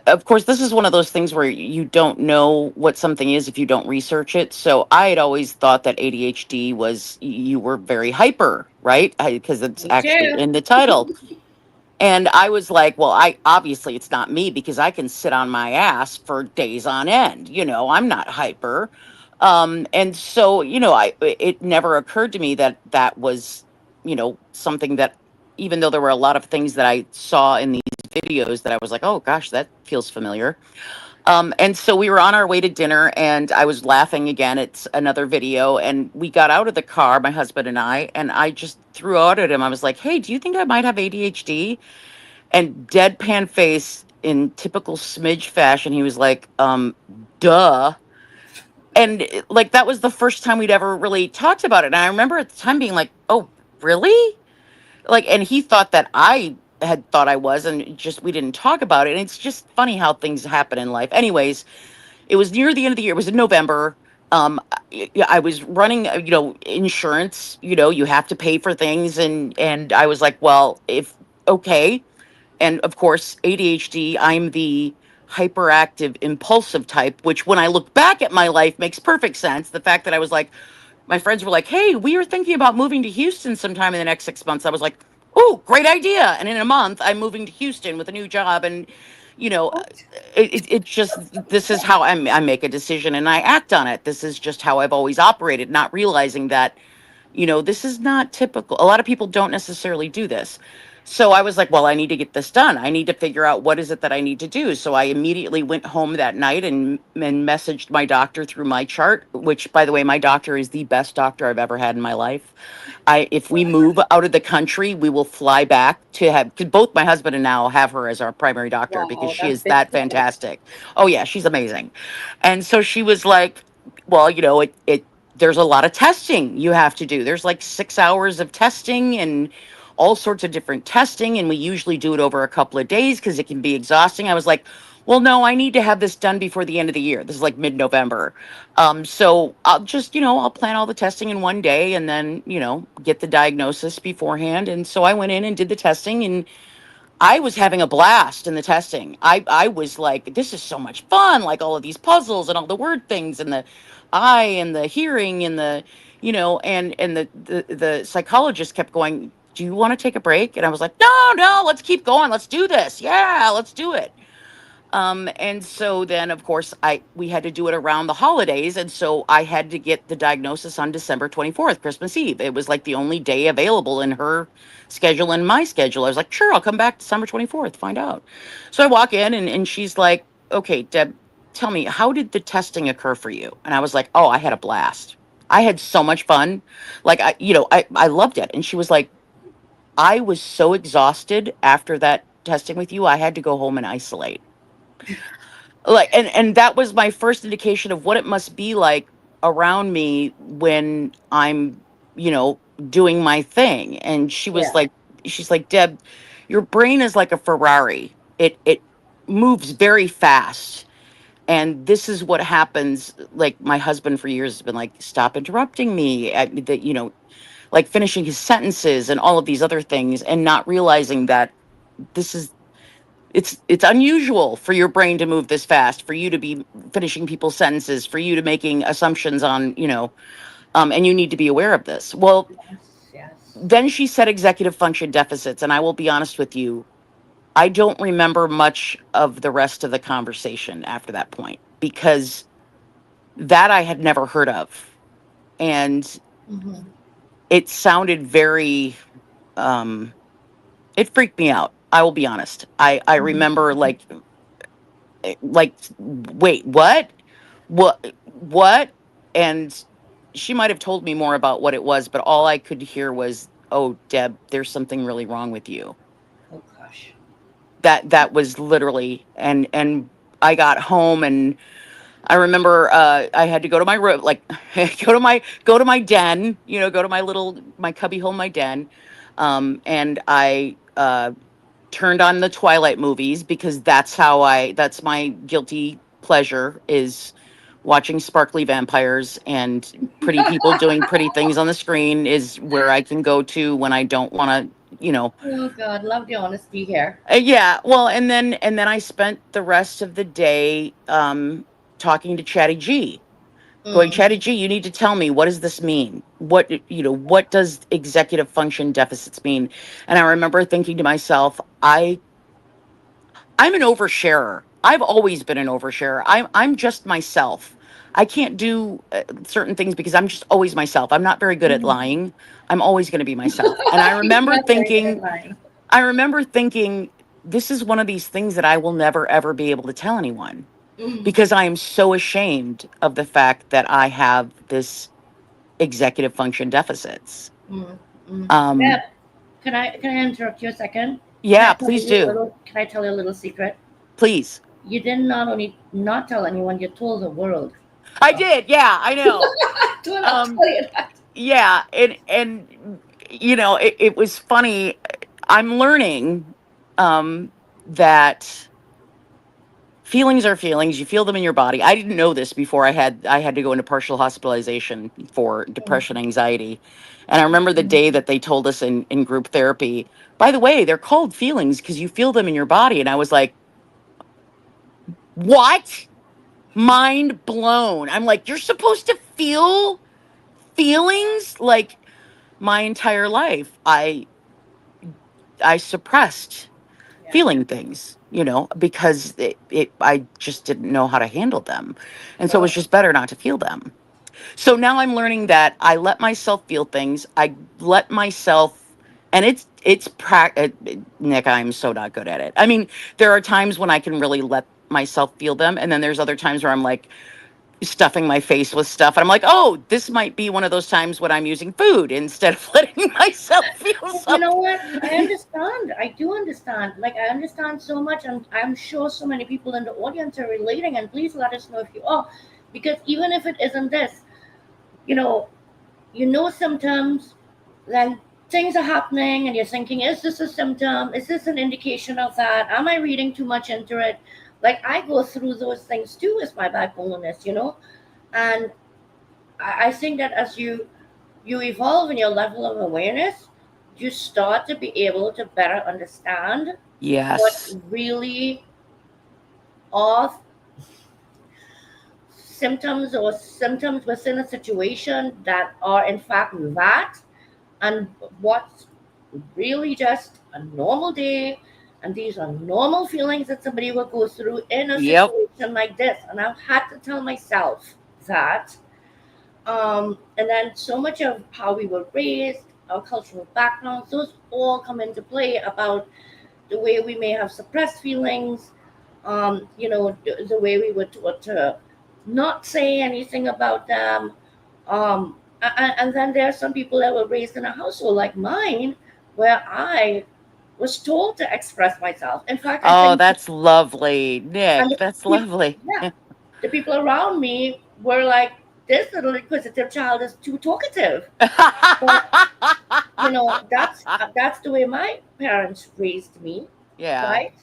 [SPEAKER 3] of course, this is one of those things where you don't know what something is if you don't research it. So I had always thought that ADHD was you were very hyper, right? Because it's
[SPEAKER 2] Me
[SPEAKER 3] actually
[SPEAKER 2] too.
[SPEAKER 3] in the title. And I was like, well, I obviously it's not me because I can sit on my ass for days on end. I'm not hyper. And so, it never occurred to me that that was, something that even though there were a lot of things that I saw in these videos that I was like, oh gosh, that feels familiar. And so we were on our way to dinner, and I was laughing again. It's another video, and we got out of the car, my husband and I just threw out at him. I was like, "Hey, do you think I might have ADHD?" And deadpan face in typical smidge fashion, he was like, duh. And like that was the first time we'd ever really talked about it. And I remember at the time being like, oh, really? Like, and he thought that I had thought I was, and just we didn't talk about it. And it's just funny how things happen in life. Anyways, it was near the end of the year. It was in November. I was running, insurance. You have to pay for things, and I was like, well, if okay. And of course, ADHD, I'm the hyperactive impulsive type, which when I look back at my life makes perfect sense. The fact that I was like, my friends were like, hey, we are thinking about moving to Houston sometime in the next 6 months. I was like, oh, great idea. And in a month, I'm moving to Houston with a new job. And, you know,
[SPEAKER 2] What?
[SPEAKER 3] it just, this is how I make a decision and I act on it. This is just how I've always operated, not realizing that this is not typical. A lot of people don't necessarily do this. So I was like, well, I need to get this done. I need to figure out what is it that I need to do. So I immediately went home that night and messaged my doctor through my chart, which by the way, my doctor is the best doctor I've ever had in my life. If we move out of the country, we will fly back to have 'cause both my husband and now have her as our primary doctor because
[SPEAKER 2] Wow,
[SPEAKER 3] she
[SPEAKER 2] that's
[SPEAKER 3] is
[SPEAKER 2] big
[SPEAKER 3] that
[SPEAKER 2] time.
[SPEAKER 3] fantastic. Oh yeah, she's amazing. And so she was like, well, it there's a lot of testing you have to do. There's like 6 hours of testing and all sorts of different testing. And we usually do it over a couple of days because it can be exhausting. I was like, well, no, I need to have this done before the end of the year. This is like mid-November. So I'll just, I'll plan all the testing in one day and then, get the diagnosis beforehand. And so I went in and did the testing and I was having a blast in the testing. I was like, this is so much fun, like all of these puzzles and all the word things and the eye and the hearing and the, and the psychologist kept going, do you want to take a break? And I was like, no, let's keep going. Let's do this. Yeah, let's do it. And so then of course we had to do it around the holidays. And so I had to get the diagnosis on December 24th, Christmas Eve. It was like the only day available in her schedule and my schedule. I was like, sure, I'll come back December 24th, find out. So I walk in and she's like, okay, Deb, tell me, how did the testing occur for you? And I was like, oh, I had a blast. I had so much fun. Like I loved it. And she was like, I was so exhausted after that testing with you, I had to go home and isolate. Like and that was my first indication of what it must be like around me when I'm doing my thing. And she was
[SPEAKER 2] Yeah.
[SPEAKER 3] like, she's like, Deb, your brain is like a Ferrari. It moves very fast. And this is what happens. Like my husband for years has been like, stop interrupting me. That, you know, like finishing his sentences and all of these other things, and not realizing that this is it's unusual for your brain to move this fast, for you to be finishing people's sentences, for you to making assumptions on, you know, and you need to be aware of this. Well,
[SPEAKER 2] Yes, yes.
[SPEAKER 3] then she said executive function deficits, and I will be honest with you, I don't remember much of the rest of the conversation after that point, because that I had never heard of. And
[SPEAKER 2] Mm-hmm.
[SPEAKER 3] it sounded very, um, it freaked me out. I will be honest. I remember
[SPEAKER 2] Mm-hmm.
[SPEAKER 3] like, wait, what? And she might have told me more about what it was, but all I could hear was, oh, Deb, there's something really wrong with you.
[SPEAKER 2] Oh gosh.
[SPEAKER 3] That was literally, and I got home, and I remember I had to go to my room, like go to my den, you know, go to my cubby hole, my den, and I turned on the Twilight movies, because that's my guilty pleasure, is watching sparkly vampires and pretty people doing pretty things on the screen is where I can go to when I don't want to, you know.
[SPEAKER 2] Oh God, love the honesty here.
[SPEAKER 3] Yeah, well, and then I spent the rest of the day talking to Chatty G, going,
[SPEAKER 2] Mm.
[SPEAKER 3] Chatty G, you need to tell me, what does this mean? What, you know, what does executive function deficits mean? And I remember thinking to myself, I'm an oversharer. I've always been an oversharer. I'm just myself. I can't do certain things because I'm just always myself. I'm not very good at
[SPEAKER 2] Mm.
[SPEAKER 3] lying. I'm always going to be myself. And
[SPEAKER 2] He's not very good at lying.
[SPEAKER 3] I remember thinking, this is one of these things that I will never ever be able to tell anyone,
[SPEAKER 2] Mm.
[SPEAKER 3] because I am so ashamed of the fact that I have this executive function deficits.
[SPEAKER 2] Mm. Mm. Deb,
[SPEAKER 3] Um,
[SPEAKER 2] can I interrupt you a second?
[SPEAKER 3] yeah, please do.
[SPEAKER 2] Can I tell you a little secret?
[SPEAKER 3] Please.
[SPEAKER 2] You did not only not tell anyone, you told the world.
[SPEAKER 3] I did. Yeah, I know.
[SPEAKER 2] Do not
[SPEAKER 3] Um,
[SPEAKER 2] tell you that.
[SPEAKER 3] yeah, and you know, it was funny. I'm learning that feelings are feelings. You feel them in your body. I didn't know this before. I had to go into partial hospitalization for
[SPEAKER 2] Mm.
[SPEAKER 3] depression, anxiety. And I remember the day that they told us in group therapy, by the way, they're called feelings because you feel them in your body. And I was like, what? Mind blown. I'm like, you're supposed to feel feelings? Like, my entire life I suppressed
[SPEAKER 2] Yeah.
[SPEAKER 3] feeling things, you know, because I just didn't know how to handle them. And so it was
[SPEAKER 2] Well,
[SPEAKER 3] just better not to feel them. So now I'm learning that I let myself feel things. I let myself, and Nick, I'm so not good at it. I mean, there are times when I can really let myself feel them, and then there's other times where I'm like stuffing my face with stuff, and I'm like, oh, this might be one of those times when I'm using food instead of letting myself feel
[SPEAKER 2] but you know
[SPEAKER 3] something.
[SPEAKER 2] what? I understand. I do understand. Like I understand so much, and I'm sure so many people in the audience are relating. And please let us know if you are, because even if it isn't this, you know, symptoms, then things are happening, and you're thinking, is this a symptom? Is this an indication of that? Am I reading too much into it? Like I go through those things too with my bipolarness, and I think that as you evolve in your level of awareness, you start to be able to better understand what
[SPEAKER 3] Yes.
[SPEAKER 2] really are symptoms within a situation that are in fact that, and what's really just a normal day, and these are normal feelings that somebody will go through in a
[SPEAKER 3] Yep.
[SPEAKER 2] situation like this. And I've had to tell myself that. And then so much of how we were raised, our cultural backgrounds, those all come into play about the way we may have suppressed feelings, the way we were taught to not say anything about them. And then there are some people that were raised in a household like mine where I was told to express myself. In fact, I
[SPEAKER 3] Oh,
[SPEAKER 2] think,
[SPEAKER 3] that's lovely,
[SPEAKER 2] and
[SPEAKER 3] Nick. That's lovely.
[SPEAKER 2] yeah, the people around me were like, this little inquisitive child is too talkative. You know, that's the way my parents raised me,
[SPEAKER 3] Yeah.
[SPEAKER 2] right?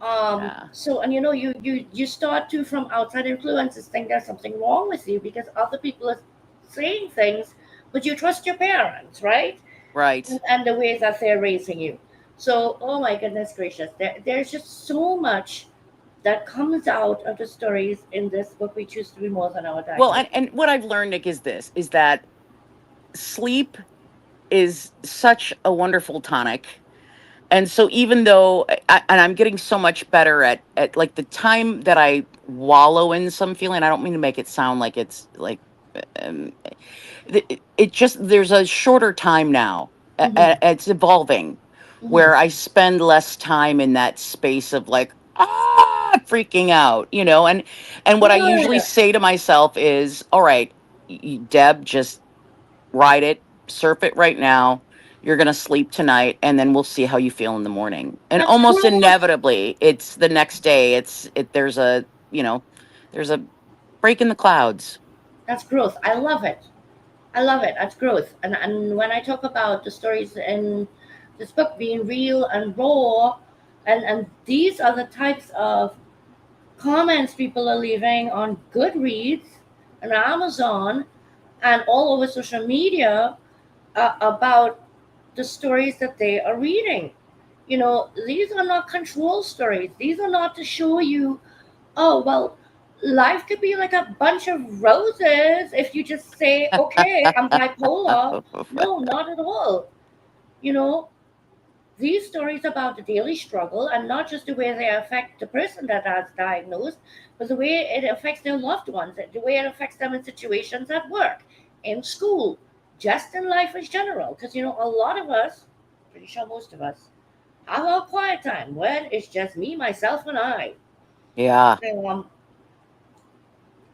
[SPEAKER 3] Yeah.
[SPEAKER 2] So, and you know, you start to, from outside influences, think there's something wrong with you because other people are saying things, but you trust your parents, right?
[SPEAKER 3] Right.
[SPEAKER 2] And the ways that they're raising you. So, oh my goodness gracious, there's just so much that comes out of the stories in this book. We choose to be more than our
[SPEAKER 3] Well,
[SPEAKER 2] diagnosis.
[SPEAKER 3] and what I've learned, Nick, is that sleep is such a wonderful tonic. And so even though and I'm getting so much better at like the time that I wallow in some feeling, I don't mean to make it sound like it's like um, it just there's a shorter time now.
[SPEAKER 2] Mm-hmm.
[SPEAKER 3] It's evolving
[SPEAKER 2] Mm-hmm.
[SPEAKER 3] where I spend less time in that space of like freaking out, and what I usually
[SPEAKER 2] Good.
[SPEAKER 3] say to myself is, all right, Deb, just ride it, surf it right now. You're going to sleep tonight and then we'll see how you feel in the morning. And
[SPEAKER 2] That's
[SPEAKER 3] almost
[SPEAKER 2] growth.
[SPEAKER 3] inevitably, it's the next day. There's there's a break in the clouds.
[SPEAKER 2] That's growth. I love it. I love it. That's growth. And when I talk about the stories in this book being real and raw, and these are the types of comments people are leaving on Goodreads and Amazon and all over social media about the stories that they are reading. You know, these are not control stories. These are not to show you, oh, well, life could be like a bunch of roses if you just say, okay, I'm bipolar. No, not at all. You know, these stories about the daily struggle, and not just the way they affect the person that has diagnosed, but the way it affects their loved ones, the way it affects them in situations at work, in school, just in life as general. Because, you know, a lot of us, pretty sure most of us, have our quiet time when it's just me, myself, and I.
[SPEAKER 3] Yeah.
[SPEAKER 2] Um,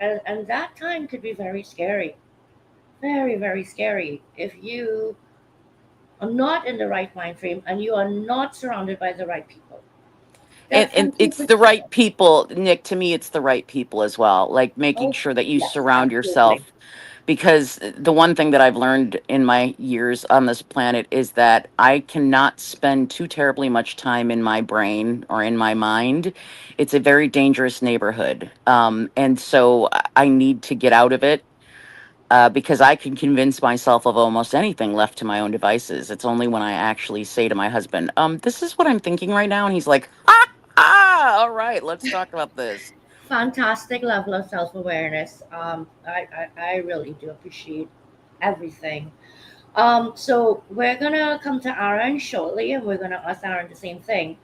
[SPEAKER 2] and that time could be very scary, very, very scary if you are not in the right mind frame and you are not surrounded by the right people. That's
[SPEAKER 3] And it's the
[SPEAKER 2] completely
[SPEAKER 3] right
[SPEAKER 2] different.
[SPEAKER 3] people, Nick. To me, it's the right people as well. Like making
[SPEAKER 2] Oh,
[SPEAKER 3] sure that you
[SPEAKER 2] yes,
[SPEAKER 3] surround
[SPEAKER 2] absolutely.
[SPEAKER 3] yourself, because the one thing that I've learned in my years on this planet is that I cannot spend too terribly much time in my brain or in my mind. It's a very dangerous neighborhood. And so I need to get out of it, because I can convince myself of almost anything left to my own devices. It's only when I actually say to my husband, this is what I'm thinking right now. And he's like, all right, let's talk about this.
[SPEAKER 2] Fantastic level of self awareness. I really do appreciate everything. So we're gonna come to Aaron shortly, and we're gonna ask Aaron the same thing.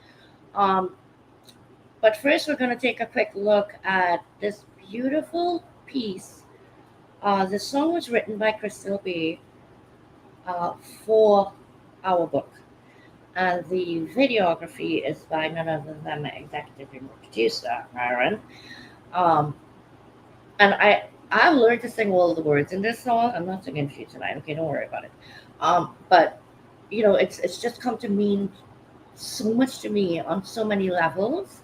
[SPEAKER 2] Um, but first, we're gonna take a quick look at this beautiful piece. The song was written by Crystal Bay uh, for our book. And the videography is by none other than my executive producer, Aaron. Um, and I've learned to sing all of the words in this song. I'm not singing for you tonight, okay? Don't worry about it. But you know, it's just come to mean so much to me on so many levels,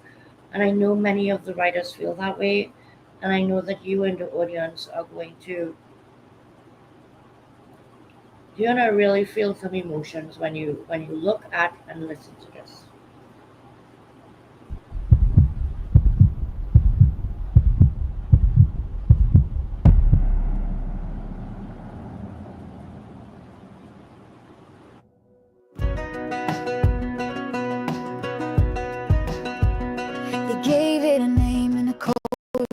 [SPEAKER 2] and I know many of the writers feel that way, and I know that you and the audience are going to. You're gonna really feel some emotions when you look at and listen to this.
[SPEAKER 1] They gave it a name in a cold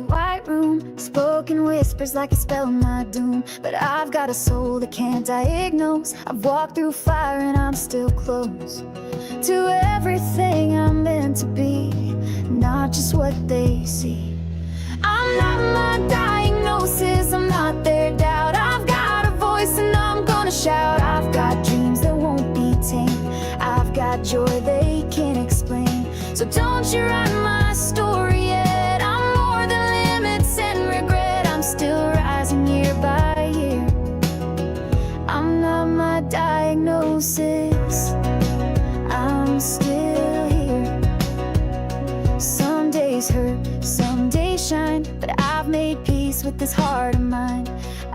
[SPEAKER 1] white room, spoken whispers like a spell my doom. But I've got a soul that can't diagnose. I've walked through fire and I'm still close to everything I'm meant to be, not just what they see. I'm not my diagnosis, I'm not their doubt. I've got a voice and I'm gonna shout. I've got dreams that won't be tamed. I've got joy they can't explain. So don't you write my story yet. I'm more than limits and regret. I'm still rising year by year. I'm not my diagnosis, I'm still here. Some days hurt, some days shine, but I've made peace with this heart of mine.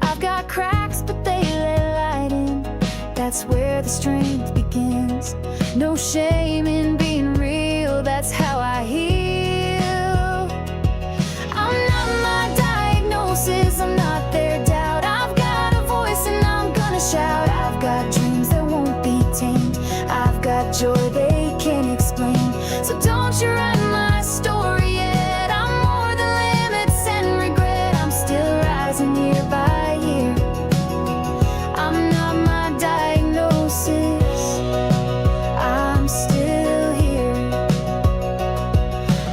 [SPEAKER 1] I've got cracks, but they let light in. that's where the strength begins. No shame in being real, that's how I heal. I'm not my diagnosis, I'm not their doubt. I've got a voice and I'm gonna shout. I've got dreams that won't be tamed. I've got joy they can't explain. So don't you write my story yet. I'm more than limits and regret. I'm still rising year by year. I'm not my diagnosis, I'm still here.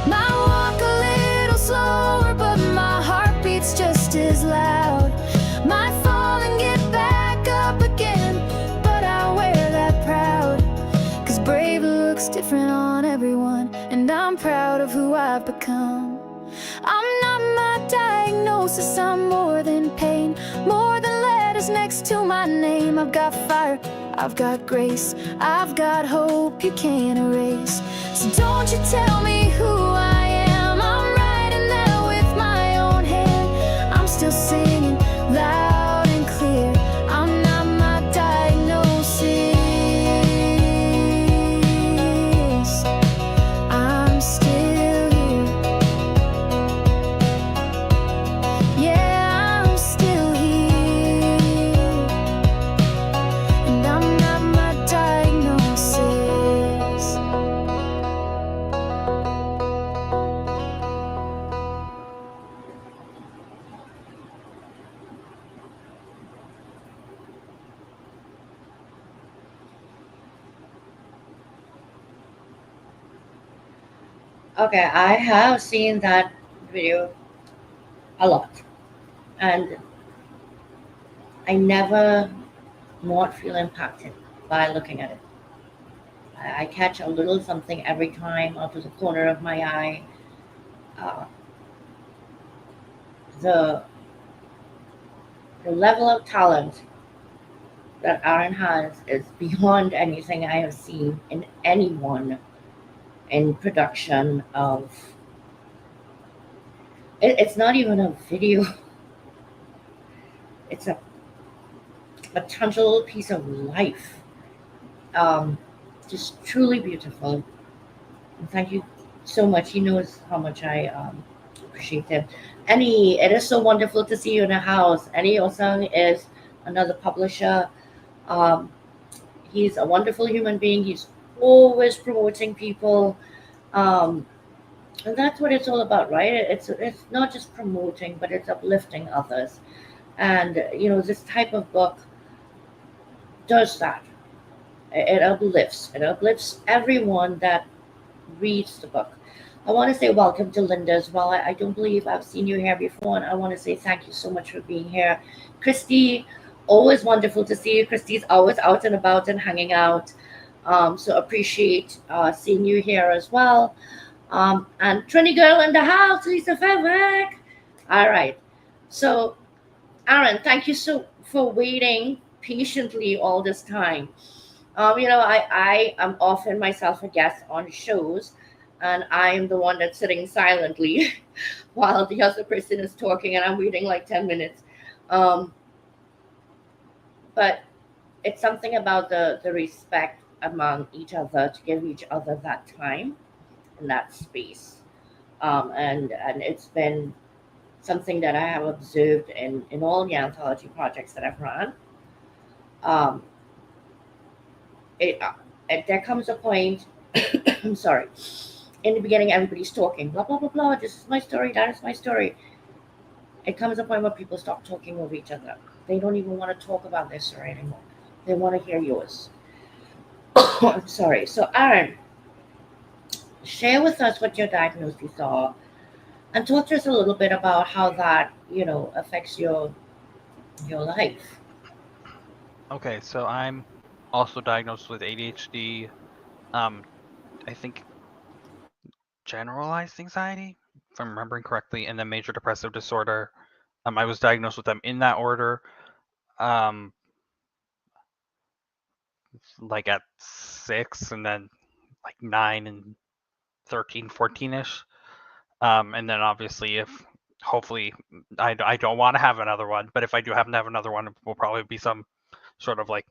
[SPEAKER 1] Might walk a little slower, but my heart beats just as loud. Might fall and get back up again, but I wear that proud. 'Cause brave looks different on everyone, and I'm proud of who I've become. I'm not my diagnosis, I'm more than pain, more than letters next to my name. I've got fire, I've got grace, I've got hope you can't erase. So don't you tell me who I am, I'm writing that with my own hand. I'm still singing loud and clear. I'm not my diagnosis, I'm still here. Yeah, I'm still here. And I'm not my diagnosis.
[SPEAKER 2] Okay, I have seen that video a lot, and I never not feel impacted by looking at it. I catch a little something every time out of the corner of my eye. Uh, the level of talent that Aaron has is beyond anything I have seen in anyone in production of. It's not even a video. It's a tangible piece of life. Just truly beautiful. And thank you so much. He knows how much I appreciate him. N.I.C, it is so wonderful to see you in the house. N.I.C Osung is another publisher. He's a wonderful human being. He's always promoting people. And that's what it's all about, right? It's not just promoting, but it's uplifting others. And this type of book does that. It uplifts everyone that reads the book. I want to say welcome to Linda as well. I don't believe I've seen you here before, and I want to say thank you so much for being here. Christy, always wonderful to see you. Christy's always out and about and hanging out. So appreciate seeing you here as well. And Trini girl in the house, Lisa ծ. All right. So, Aaron, thank you so for waiting patiently all this time. I am often myself a guest on shows, and I'm the one that's sitting silently while the other person is talking, and I'm waiting like 10 minutes. But it's something about the respect among each other to give each other that time and that space. And it's been something that I have observed in all the anthology projects that I've run. There comes a point, I'm sorry, in the beginning, everybody's talking, blah, blah, blah, blah, this is my story, that is my story. It comes a point where people stop talking over each other. They don't even want to talk about their story anymore. They want to hear yours. I'm sorry. So, Aaron, share with us what your diagnoses are, and talk to us a little bit about how that, affects your life.
[SPEAKER 4] Okay, so I'm also diagnosed with ADHD. I think generalized anxiety, if I'm remembering correctly, and then major depressive disorder. I was diagnosed with them in that order. Like at 6, and then like 9 and 13, 14-ish. And then obviously hopefully I don't want to have another one, but if I do happen to have another one, it will probably be some sort of like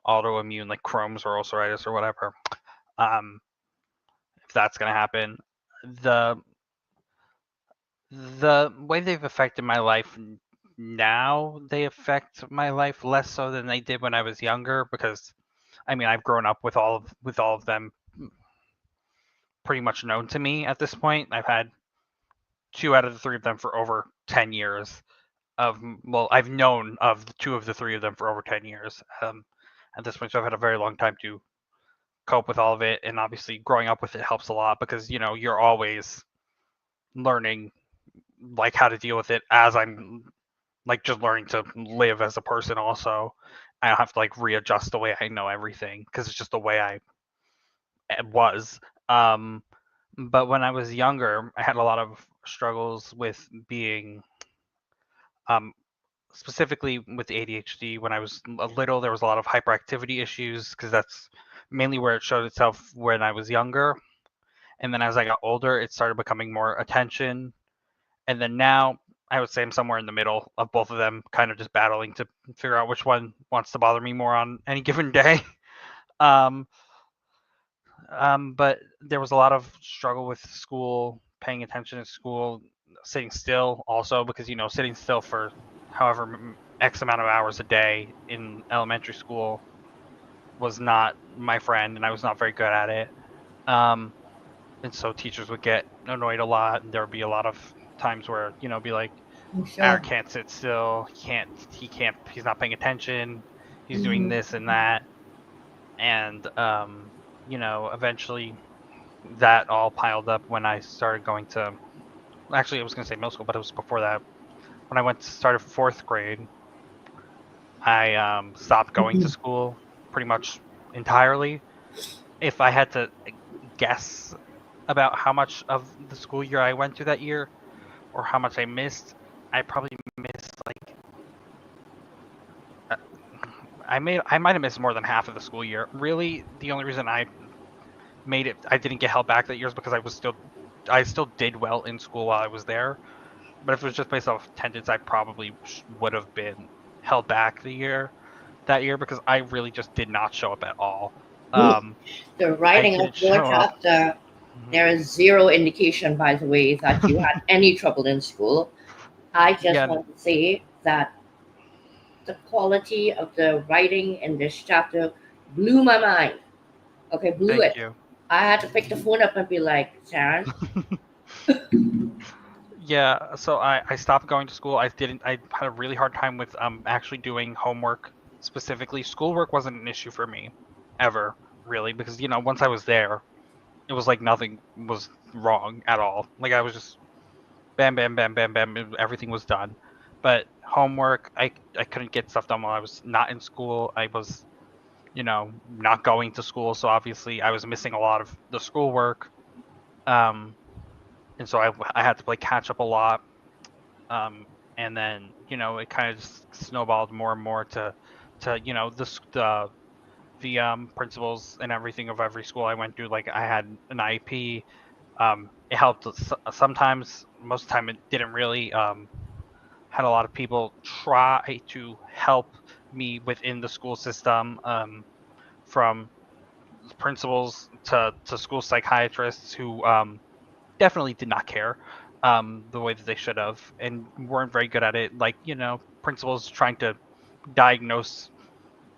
[SPEAKER 4] autoimmune, like Crohn's or ulceritis or whatever. If that's going to happen. The way they've affected my life now, they affect my life less so than they did when I was younger, because I mean, I've grown up with all of them pretty much known to me at this point. I've had 2 out of the 3 of them for over 10 years. I've known of 2 of the 3 of them for over 10 years. At this point, so I've had a very long time to cope with all of it, and obviously growing up with it helps a lot, because you're always learning like how to deal with it, as I'm like just learning to live as a person also. I don't have to like readjust the way I know everything, because it's just the way I was. But when I was younger, I had a lot of struggles with being specifically with ADHD. When I was little, there was a lot of hyperactivity issues, because that's mainly where it showed itself when I was younger. And then as I got older, it started becoming more attention. And then now I would say I'm somewhere in the middle of both of them, kind of just battling to figure out which one wants to bother me more on any given day. um, but there was a lot of struggle with school, paying attention in school, sitting still also, because sitting still for however X amount of hours a day in elementary school was not my friend, and I was not very good at it. And so teachers would get annoyed a lot, and there would be a lot of times where be like,
[SPEAKER 2] I'm
[SPEAKER 4] Aaron
[SPEAKER 2] sure.
[SPEAKER 4] can't sit still. He's not paying attention. He's doing
[SPEAKER 2] Mhm.
[SPEAKER 4] this and that. And, eventually that all piled up when I started going to, actually, I was going to say middle school, but it was before that. When I started 4th grade, I stopped going to school pretty much entirely. If I had to guess about how much of the school year I went to that year, or how much I missed, I probably missed like uh, I might have missed more than half of the school year. Really, the only reason I didn't get held back that year is because I still did well in school while I was there. But if it was just based off attendance, I probably would have been held back that year, because I really just did not show up at all. Um,
[SPEAKER 2] The
[SPEAKER 4] I
[SPEAKER 2] writing
[SPEAKER 4] didn't
[SPEAKER 2] of your
[SPEAKER 4] show up.
[SPEAKER 2] chapter,
[SPEAKER 4] Mhm.
[SPEAKER 2] there is zero indication, by the way, that you had any trouble in school. I just
[SPEAKER 4] Yeah,
[SPEAKER 2] want to say that the quality of the writing in this chapter blew my mind. Okay, blew
[SPEAKER 4] thank
[SPEAKER 2] it.
[SPEAKER 4] you.
[SPEAKER 2] I had to pick the phone up and be like, Sharon,
[SPEAKER 4] Yeah, so I stopped going to school. I had a really hard time with actually doing homework specifically. Schoolwork wasn't an issue for me ever, really, because once I was there, it was like nothing was wrong at all. Like I was just bam, bam, bam, bam, bam, everything was done. But homework, I couldn't get stuff done while I was not in school. I was, not going to school, so obviously I was missing a lot of the schoolwork. Um, and so I had to play catch up a lot. And then it kind of just snowballed more and more to the principals and everything of every school I went to. Like I had an IEP. It helped sometimes. Most of the time, it didn't really. Had a lot of people try to help me within the school system, from principals to school psychiatrists who definitely did not care the way that they should have, and weren't very good at it. Like principals trying to diagnose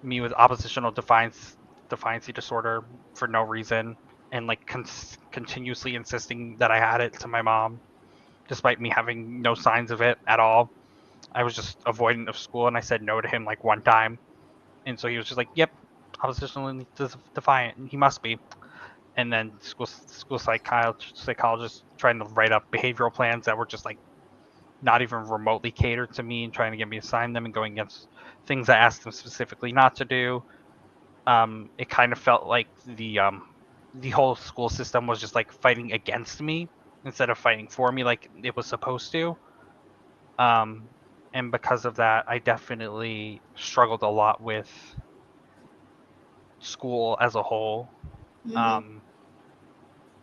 [SPEAKER 4] me with oppositional defiancy disorder for no reason, and like continuously insisting that I had it to my mom, despite me having no signs of it at all. I was just avoidant of school, and I said no to him like one time, and so he was just like, "Yep, oppositionally defiant. He must be." And then school psychologists trying to write up behavioral plans that were just like not even remotely catered to me, and trying to get me to sign them, and going against things I asked them specifically not to do. It kind of felt like the whole school system was just like fighting against me instead of fighting for me like it was supposed to. Um, and because of that, I definitely struggled a lot with school as a whole.
[SPEAKER 2] mhm,
[SPEAKER 4] Um,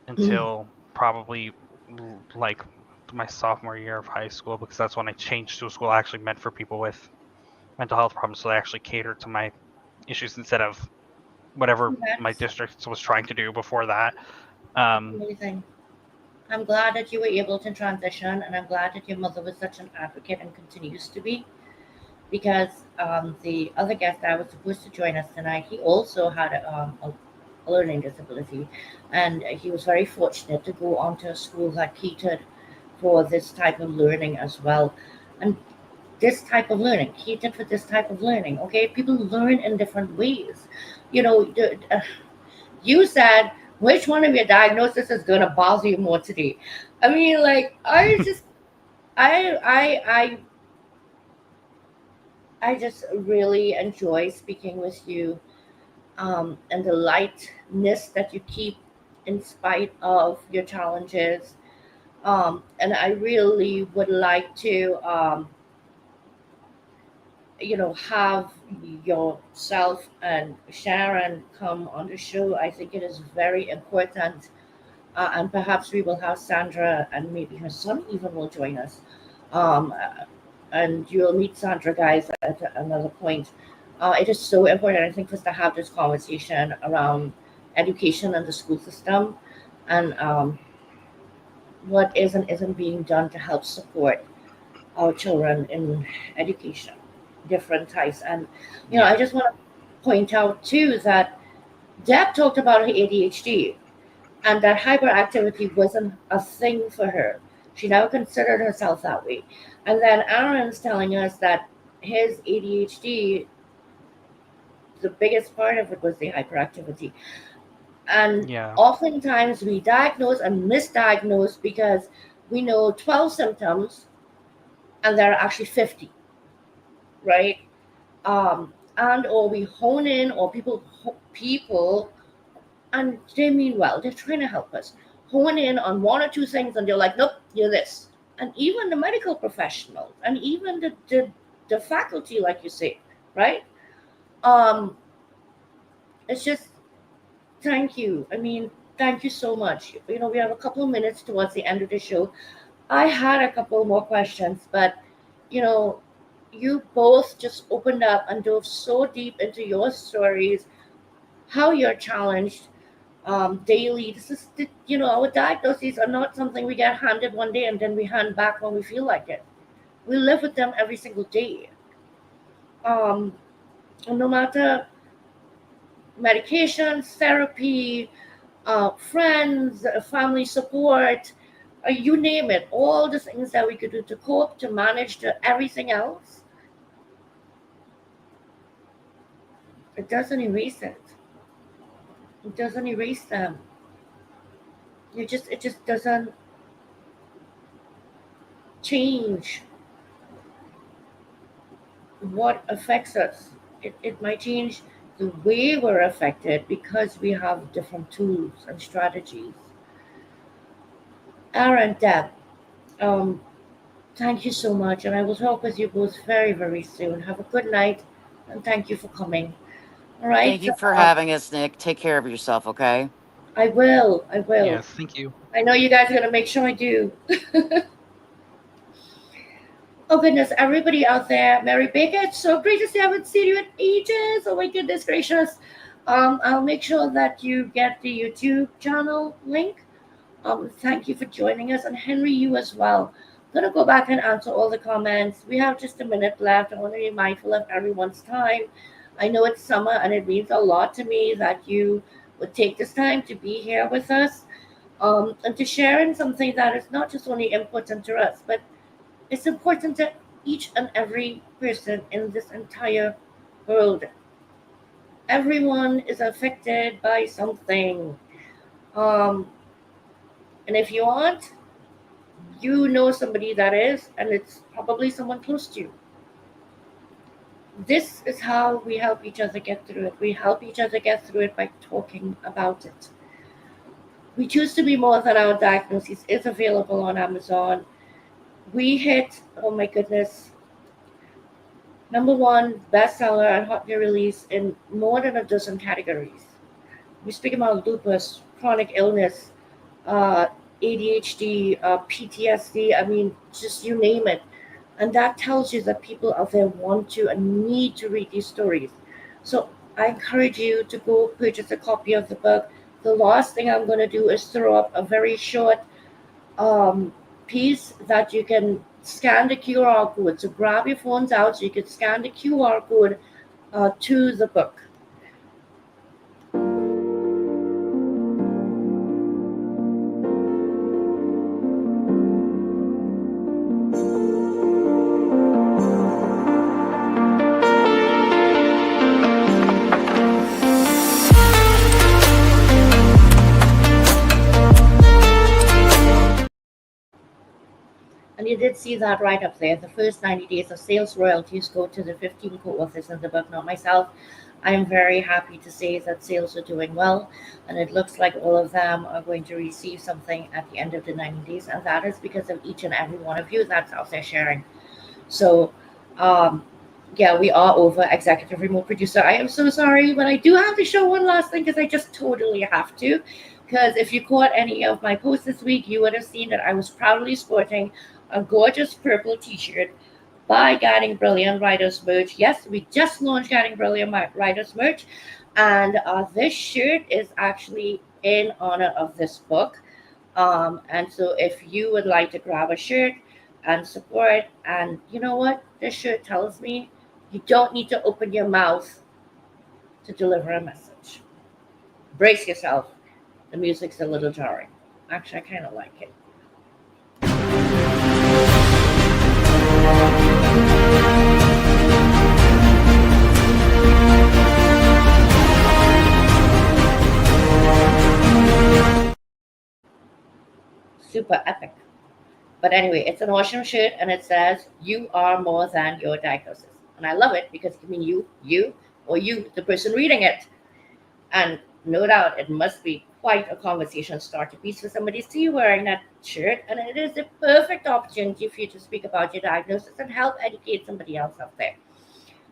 [SPEAKER 4] until probably like my sophomore year of high school, because that's when I changed to a school actually meant for people with mental health problems, so they actually catered to my issues instead of whatever my
[SPEAKER 2] That's
[SPEAKER 4] district was trying to do before that.
[SPEAKER 2] amazing. I'm glad that you were able to transition, and I'm glad that your mother was such an advocate and continues to be. Because the other guest that was supposed to join us tonight, he also had a learning disability, and he was very fortunate to go onto a school that catered for this type of learning as well. And this type of learning, catered for this type of learning. Okay, people learn in different ways. You know, you said which one of your diagnoses is going to bother you more today. I mean, like I I just really enjoy speaking with you, and the lightness that you keep in spite of your challenges. And I really would like to, have yourself and Sharon come on the show. I think it is very important. And perhaps we will have Sandra, and maybe her son even will join us. And you'll meet Sandra, guys, at another point. It is so important, I think, for us to have this conversation around education and the school system, and what is and isn't being done to help support our children in education, different types. And I just want to point out too that Deb talked about her ADHD, and that hyperactivity wasn't a thing for her. She never considered herself that way. And then Aaron's telling us that his ADHD, the biggest part of it was the hyperactivity. And
[SPEAKER 4] Yeah.
[SPEAKER 2] oftentimes we diagnose and misdiagnose because we know 12 symptoms and there are actually 50, right? And or we hone in, or people, and they mean well, they're trying to help us, hone in on one or two things, and they're like, nope, you're this. And even the medical professionals, and even the faculty, like you say, right? It's just, thank you. I mean, thank you so much. We have a couple of minutes towards the end of the show. I had a couple more questions, but you both just opened up and dove so deep into your stories, how you're challenged daily. This is our diagnoses are not something we get handed one day and then we hand back when we feel like it. We live with them every single day. And no matter medications, therapy, friends, family support, you name it, all the things that we could do to cope, to manage, to everything else, it doesn't erase it. It doesn't erase them. It just doesn't change what affects us. It might change the way we're affected because we have different tools and strategies. Aaron, Deb, um, thank you so much, and I will talk with you both very, very soon. Have a good night, and thank you for coming. All right,
[SPEAKER 3] Thank you for having us, Nick. Take care of yourself, okay?
[SPEAKER 2] I will. I will.
[SPEAKER 4] Yes. Thank you.
[SPEAKER 2] I know you guys are gonna make sure I do. Oh goodness, everybody out there, Mary Baker, it's so great to see. I haven't seen you in ages. Oh my goodness gracious. I'll make sure that you get the YouTube channel link. Thank you for joining us, and Henry, you as well. I'm gonna go back and answer all the comments. We have just a minute left. I want to be mindful of everyone's time. I know it's summer, and it means a lot to me that you would take this time to be here with us, and to share in something that is not just only important to us, but it's important to each and every person in this entire world. Everyone is affected by something. Um, and if you aren't, you know somebody that is, and it's probably someone close to you. This is how we help each other get through it. We help each other get through it by talking about it. We Choose to Be More Than Our Diagnosis is available on Amazon. We hit, oh my goodness, #1 bestseller and hot new release in more than a dozen categories. We speak about lupus, chronic illness, ADHD, PTSD. I mean, just you name it. And that tells you that people out there want to and need to read these stories. So I encourage you to go purchase a copy of the book. The last thing I'm going to do is throw up a very short piece that you can scan the QR code. So grab your phones out so you can scan the QR code to the book. And you did see that right up there. The first 90 days of sales royalties go to the 15 co-authors in the book, not myself. I am very happy to say that sales are doing well, and it looks like all of them are going to receive something at the end of the 90 days, and that is because of each and every one of you that's out there sharing. So, yeah, we are over executive remote producer. I am so sorry, but I do have to show one last thing because I just totally have to. Because if you caught any of my posts this week, you would have seen that I was proudly sporting a gorgeous purple t-shirt by Getting Brilliant Writers Merch. Yes, we just launched Getting Brilliant Writers Merch, and this shirt is actually in honor of this book. And so if you would like to grab a shirt and support, and you know what this shirt tells me, you don't need to open your mouth to deliver a message. Brace yourself. The music's a little jarring. Actually, I kind of like it. Super epic. But anyway, it's an awesome shirt, and it says, "You are more than your diagnosis." And I love it because it can mean you, or you, the person reading it. And no doubt it must be quite a conversation starter piece for somebody to see you wearing that shirt. And it is the perfect opportunity for you to speak about your diagnosis and help educate somebody else out there.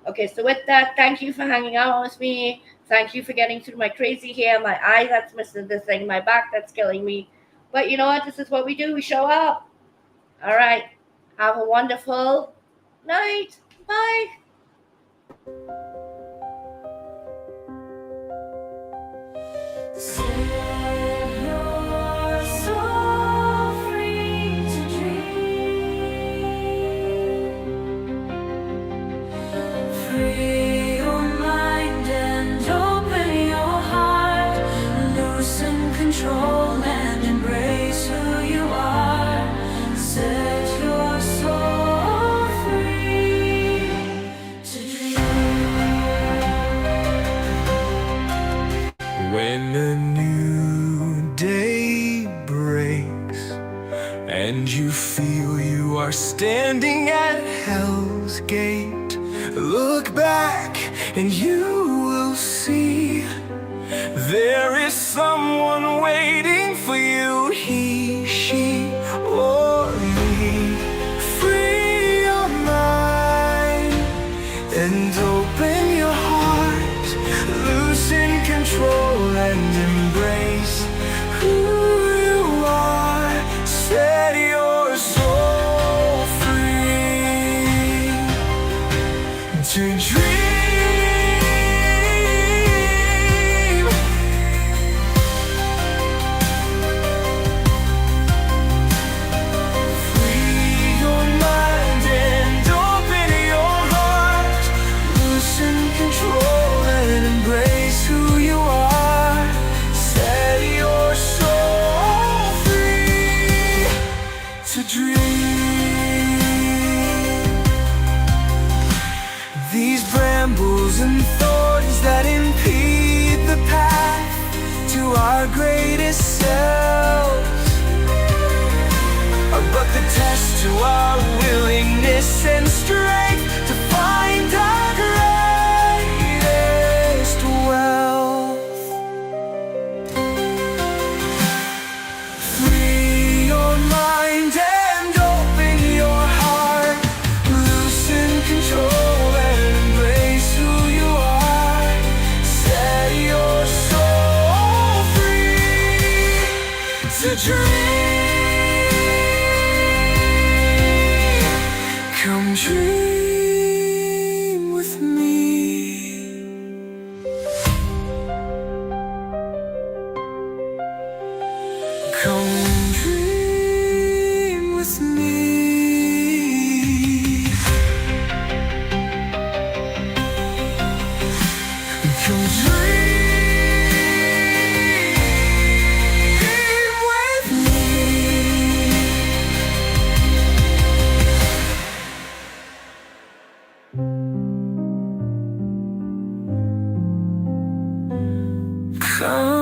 [SPEAKER 2] Okay, so with that, thank you for hanging out with me. Thank you for getting through my crazy hair, my eye that's missing this thing, my back that's killing me. But you know what? This is what we do. We show up. All right. Have a wonderful night. Bye.
[SPEAKER 1] And embrace who you are. Set your soul free to dream. When a new day breaks and you feel you are standing at hell's gate, look back and you will see there is someone waiting for you, he, she, or me. Free your mind and open your heart. Loosen control and embrace who you are. Set your soul free to dream. These brambles and thorns that impede the path to our greatest selves are but the test to our willingness and strength to find our greatest wealth. Free your mind and open your heart. Loosen control. To dream, come dream with me. Come dream with me. Come